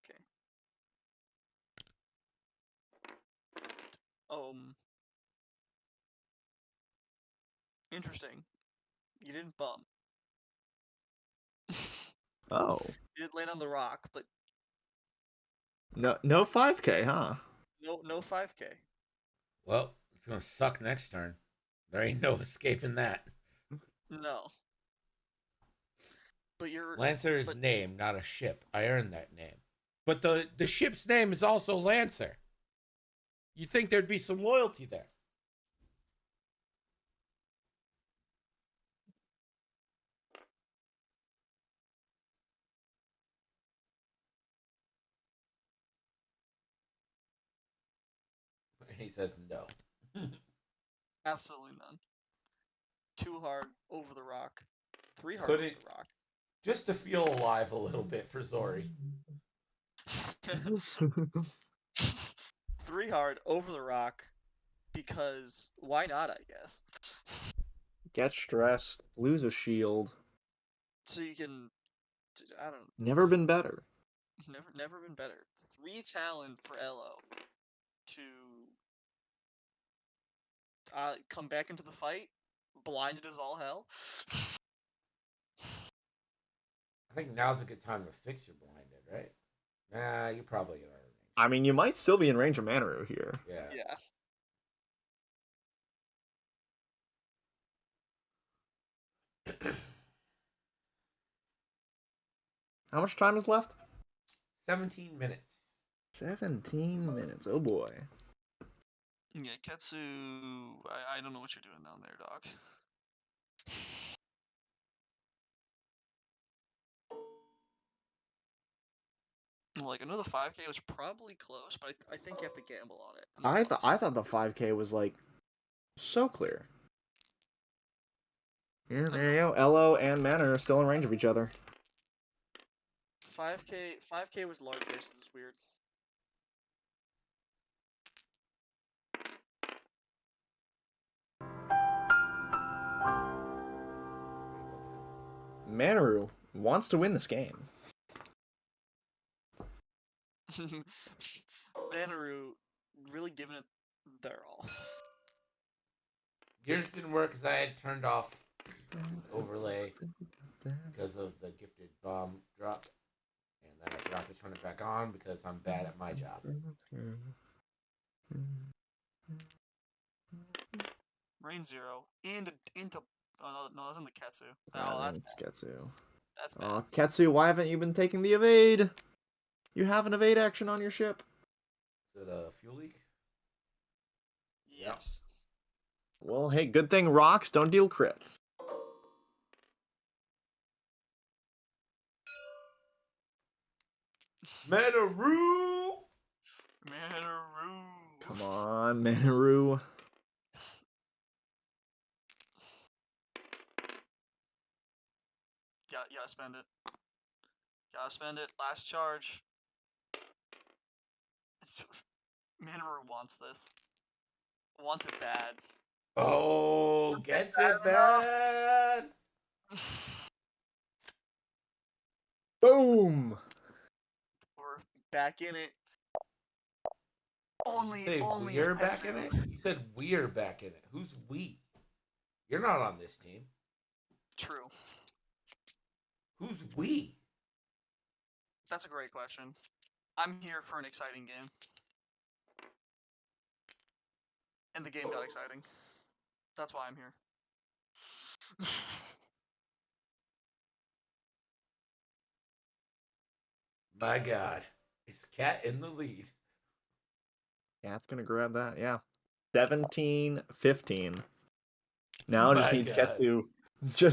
Okay. Interesting. You didn't bump. Oh. You did land on the rock, but No 5k, huh? no 5k. Well, it's gonna suck next turn. There ain't no escaping that. No. But you're Lancer is name, not a ship. I earned that name. But the ship's name is also Lancer. You'd think there'd be some loyalty there. He says no. absolutely none. 2 hard over the rock. 3 hard Could over it- the rock. Just to feel alive a little bit for Zori. 3 hard over the rock because why not, I guess. Get stressed, lose a shield. So you can Never been better. never been better. 3 talent for Elo to come back into the fight, blinded as all hell. I think now's a good time to fix your blinded, right? Nah, you probably are. I mean, you might still be in range of Manaru here. Yeah. Yeah. How much time is left? 17 minutes. 17 minutes. Oh boy. Yeah, Ketsu, I don't know what you're doing down there, dog. Like, I know the 5k was probably close, but I think you have to gamble on it. I thought the 5k was like so clear. Yeah, there you go. Elo and Mana are still in range of each other. 5k was large bases, is weird. Manaru wants to win this game. Manaru really giving it their all. Yours didn't work because I had turned off overlay because of the gifted bomb drop. And then I forgot to turn it back on because I'm bad at my job. Rain 0 into oh no, that's in the Ketsu. Oh, Oh, that's it's bad. Ketsu. That's bad. Oh, Ketsu, why haven't you been taking the evade? You have an evade action on your ship. Is it a fuel leak? Yes. Well, hey, good thing rocks don't deal crits. Manaru! Manaru. Come on, Manaru. Gotta spend it. Gotta spend it. Last charge. Manaru wants this. Wants it bad. Oh, gets it Bad bad. Boom. We're back in it. You say we're back in it? You said we're back in it. Who's we? You're not on this team. True. Who's we? That's a great question. I'm here for an exciting game. And the game got exciting. That's why I'm here. My God. Is Cat in the lead? Cat's gonna grab that, yeah. 17-15. Now My God. just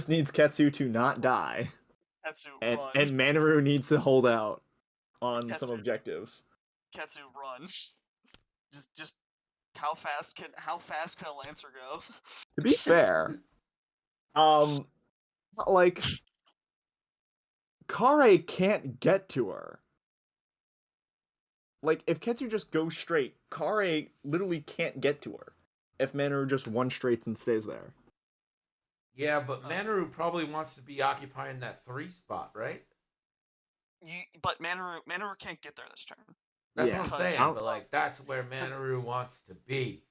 needs Ketsu to not die. Ketsu, And run. Manaru needs to hold out on some Ketsu. objectives. Ketsu, run. Just how fast can a Lancer go? To be fair, like Kare can't get to her. Like if Ketsu just goes straight, Kare literally can't get to her. If Manaru just one straights and stays there. Yeah, but Manaru probably wants to be occupying that 3 spot, right? But Manaru can't get there this turn. That's Yeah. what I'm saying, but like that's where Manaru wants to be.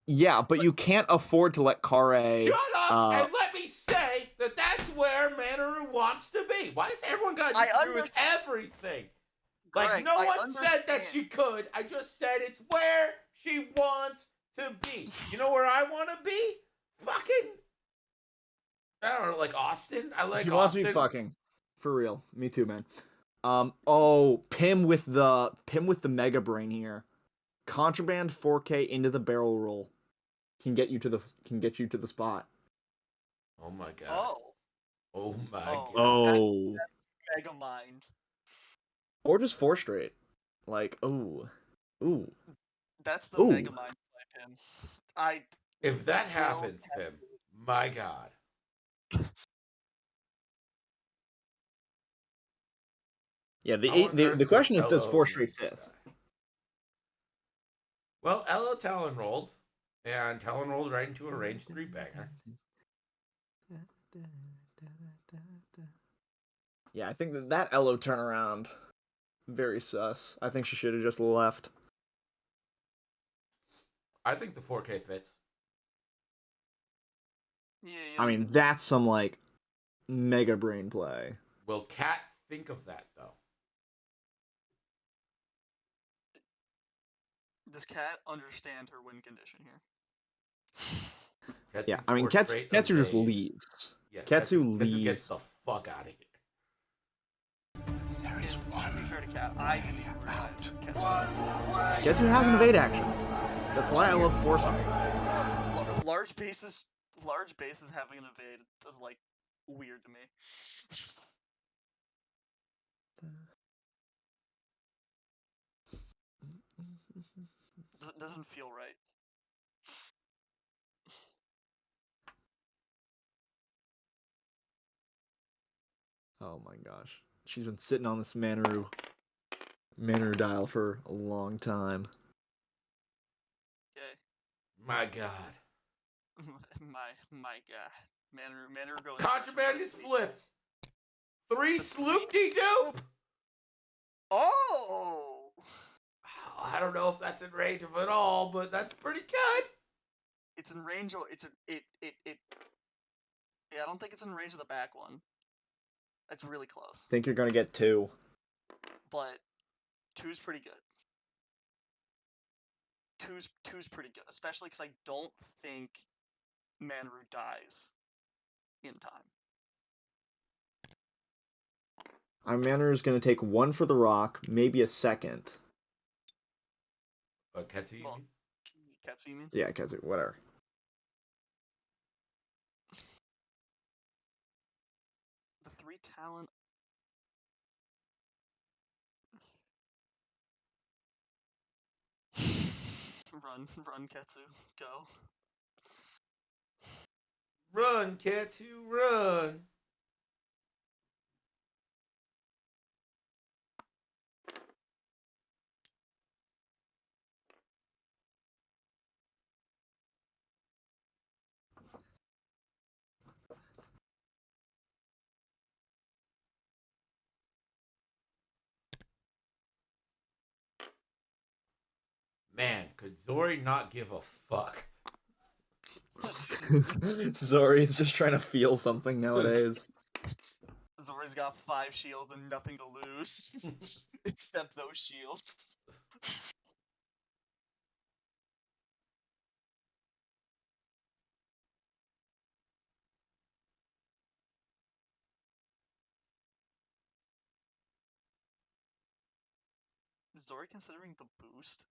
Yeah, but you can't afford to let Kare. Shut up and let me say that that's where Manaru wants to be. Why is everyone got to disagree with everything? Like, Greg, no I one said that she could. I just said it's where she wants to be. You know where I want to be? Fucking, I don't know, like Austin. I like She wants Austin. to be fucking. For real. Me too, man. Oh, Pim with the Mega Brain here. Contraband 4K into the barrel roll. Can get you to the spot. Oh my God. Oh. Oh my Oh. God. Oh. That's Mega Mind. Or just 4 straight. Like, ooh. Ooh. That's the Mega Mind play, Pim. If that happens, Pim, my God. Yeah, the question is, does 4 straight fist? Well, Elo Talon rolled, and Talon rolled right into a range 3 banger. Yeah, I think that Elo turnaround, very sus. I think she should have just left. I think the 4K fits. Yeah, I mean, that's some, like, Mega Brain play. Will Kat think of that, though? Does Cat understand her win condition here? Ketsu Yeah, I mean, 4 Ketsu straight just evade. Leaves. Yeah, Ketsu Ketsu leaves. gets the fuck out of here. There is one. To be fair to Cat, I didn't even realize Ketsu has an evade action. That's why I love forcing. large bases having an evade is like weird to me. Doesn't feel right. Oh my gosh. She's been sitting on this Manaru dial for a long time. Okay. My God. my God. Manaru goes. Contraband is flipped. 3 sloop-de-doop. Oh! I don't know if that's in range of it all, but that's pretty good. It's in range. Yeah, I don't think it's in range of the back one. That's really close. Think you're gonna get 2. But 2's pretty good. 2's pretty good, especially because I don't think Manaru dies in time. Our Manaru's gonna take 1 for the rock, maybe a second. Ketsu, you mean? Ketsu, you mean? Yeah, Ketsu, whatever. The 3 talent. Run, Ketsu, go. Run, Ketsu, run. Man, could Zori not give a fuck? Zori's just trying to feel something nowadays. Zori's got 5 shields and nothing to lose. Except those shields. Is Zori considering the boost?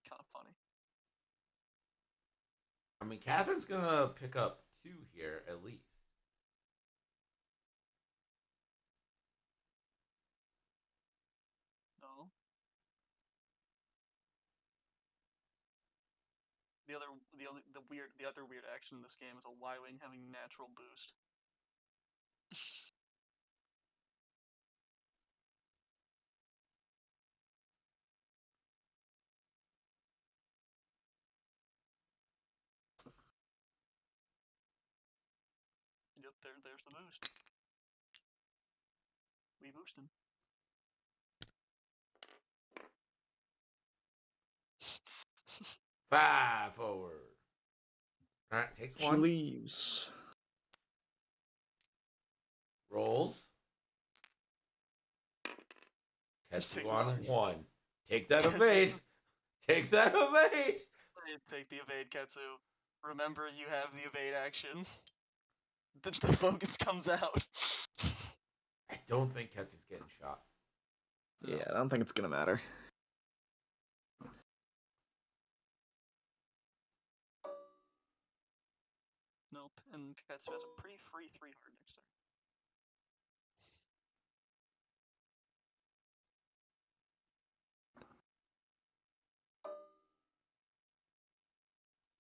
Kind of funny. I mean, Catherine's gonna pick up 2 here at least. No. The other weird action in this game is a Y-wing having natural boost. Yep, there's the boost. We boost him. Five forward. All right, takes She 1. leaves. Rolls. Ketsu Takes on 1. 1. Take that evade. Take that evade. Take the evade, Ketsu. Remember, you have the evade action. The focus comes out. I don't think Ketsu's getting shot. Yeah, I don't think it's gonna matter. Nope, and Ketsu has a pretty free 3 hard next turn.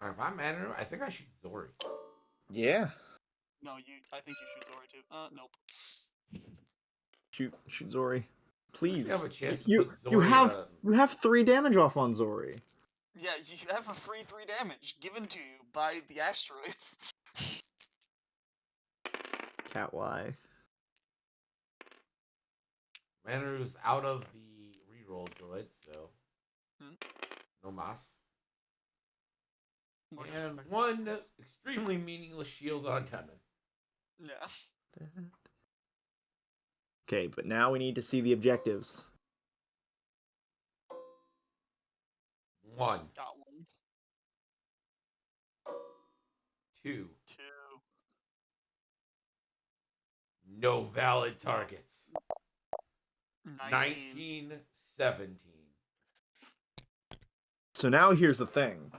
All right, if I'm Andrew, I think I shoot Zori. Yeah. No, I think you shoot Zori too. Nope. Shoot Zori. Please. You have a chance to You put Zori you have 3 damage off on Zori. Yeah, you have a free 3 damage given to you by the asteroids. Cat Y. Manuru's out of the reroll droid, so no mas. More And disrespect. 1 extremely meaningless shield on Temin. Yeah. Okay, but now we need to see the objectives. 1, Got 1. 2. 2. No valid targets. 19. 19, 17. So now here's the thing.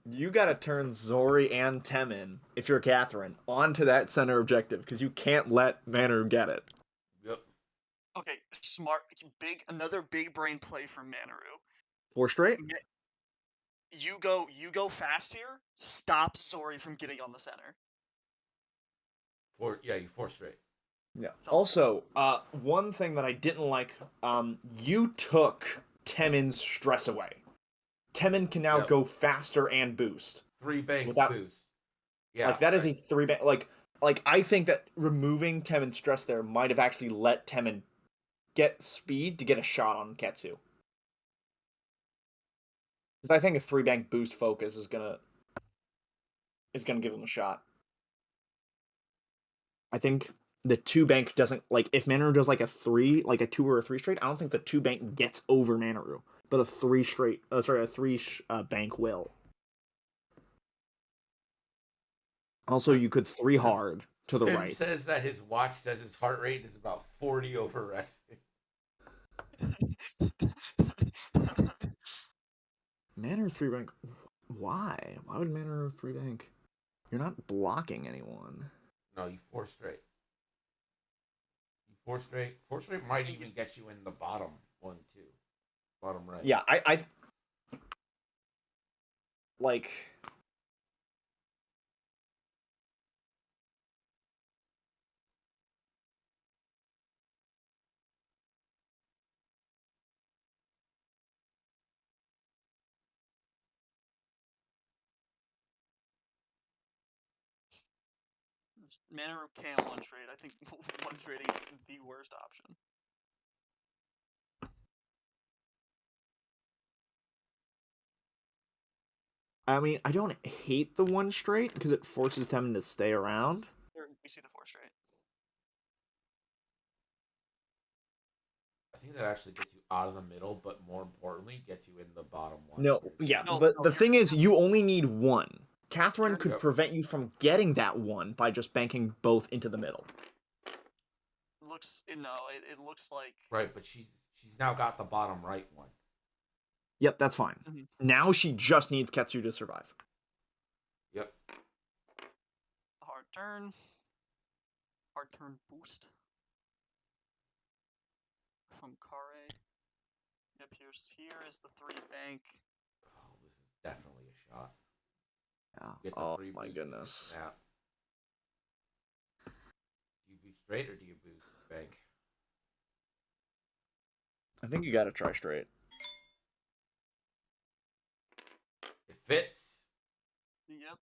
You gotta turn Zori and Temin, if you're Catherine, onto that center objective, because you can't let Manu get it. Yep. Okay, smart. Another big brain play from Manaru. 4 straight? You go fast here. Stop Zori from getting on the center. You 4 straight. Yeah. Also, one thing that I didn't like, you took Temin's stress away. Temin can now go faster and boost. 3 bank Without- boost. Yeah. Like, that is a 3 bank. Like, I think that removing Temin's stress there might have actually let Temin get speed to get a shot on Ketsu. Because I think a 3 bank boost focus is gonna give him a shot. I think the 2 bank doesn't, like, if Manaru does like a 2 or a 3 straight, I don't think the 2 bank gets over Manaru, but a 3 bank will. Also, you could 3 hard to the Tim right. says that his watch says his heart rate is about 40 over resting. Manaru 3 bank. Why? Why would Manaru 3 bank? You're not blocking anyone. No, you 4 straight. You 4 straight. 4 straight might even get you in the bottom 1, 2. Bottom right. Yeah, I like. Mana Root can one trade. I think one trading is the worst option. I mean, I don't hate the one straight because it forces them to stay around. We see the 4 straight. I think that actually gets you out of the middle, but more importantly, gets you in the bottom one. No, yeah, No, but no, the you're- thing is, you only need one. Catherine could Yep. prevent you from getting that one by just banking both into the middle. It looks like Right, but she's now got the bottom right one. Yep, that's fine. Mhm. Now she just needs Ketsu to survive. Yep. a hard turn. Hard turn boost from Kare. Yep, here is the 3 bank. Oh, this is definitely a shot. Yeah. Get the Oh free my boost goodness. snap. Do you boost straight or do you boost bank? I think you gotta try straight. It fits. Yep.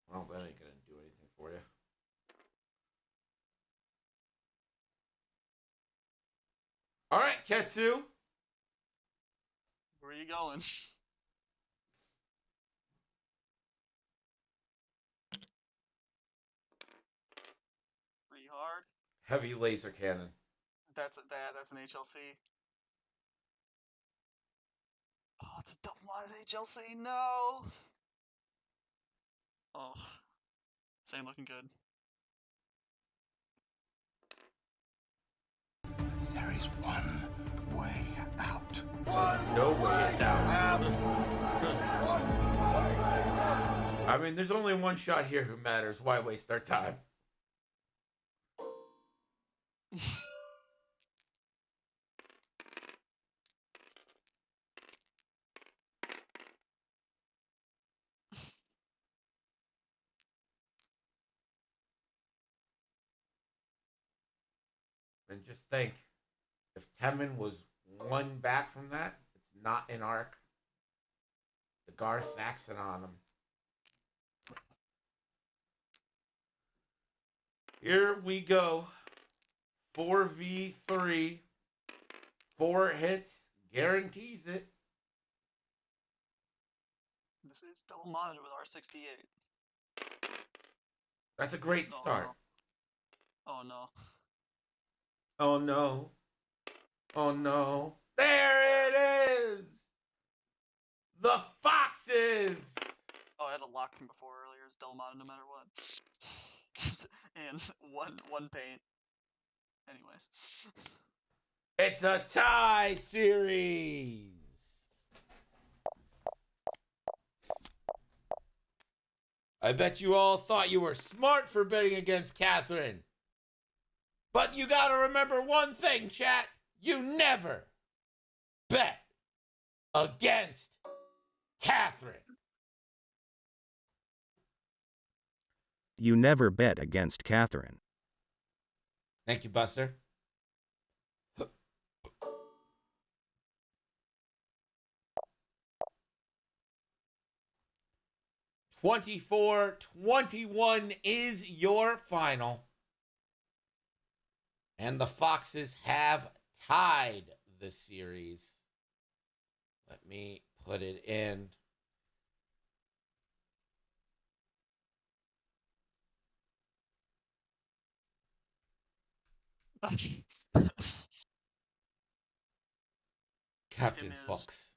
Well, that ain't gonna do anything for you. All right, Ketsu. Where are you going? Pretty hard. Heavy laser cannon. That's an HLC. Oh, it's a double modded HLC. No. Oh, same looking good. There is one way out. No way is out. I mean, there's only one shot here who matters. Why waste our time? And just think, if Temin was one back from that, it's not an arc. The Gar Saxon on him. Here we go. 4v3. 4 hits. Guarantees it. This is double modded with R68. That's a great Oh, start. no. Oh no. Oh no. Oh no. There it is! The Foxes! Oh, I had a lock from before earlier. It's double modded no matter what. And one paint. Anyways. It's a tie series! I bet you all thought you were smart for betting against Catherine. But you gotta remember one thing, chat. You never bet against Catherine. You never bet against Catherine. Thank you, Buster. (24-21) is your final. And the Foxes have tied the series. Let me put it in. Captain Tim is- Fox.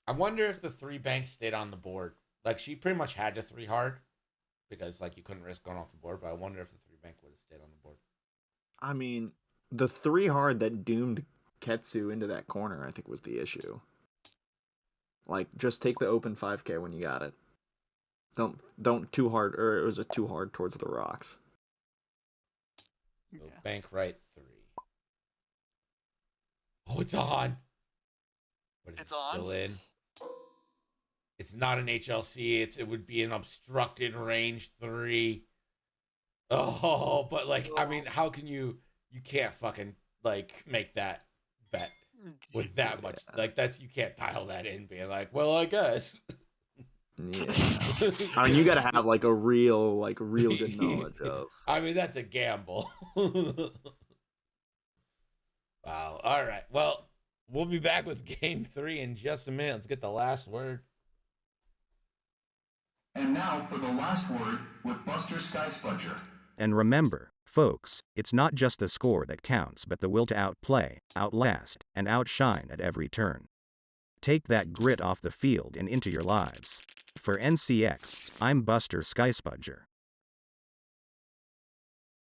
I wonder if the 3 banks stayed on the board. Like, she pretty much had to 3 hard because, like, you couldn't risk going off the board. But I wonder if the 3 bank would have stayed on the board. I mean, The 3 hard that doomed Ketsu into that corner, I think, was the issue. Like, just take the open 5k when you got it. Don't too hard, or it was a too hard towards the rocks. So bank right 3. Oh, it's on. But is It's it on? still in? It's not an HLC. It would be an obstructed range 3. Oh, but like, I mean, how can you can't fucking like make that bet with that much, like, that's, you can't dial that in being like, well, I guess. Yeah. I mean, you gotta have like a real good knowledge of. I mean, that's a gamble. Wow. All right. Well, we'll be back with game 3 in just a minute. Let's get the last word. And now for the last word with Buster Skysfudger. And remember, folks, it's not just the score that counts but the will to outplay, outlast, and outshine at every turn. Take that grit off the field and into your lives. For NCX, I'm Buster Skysfudger.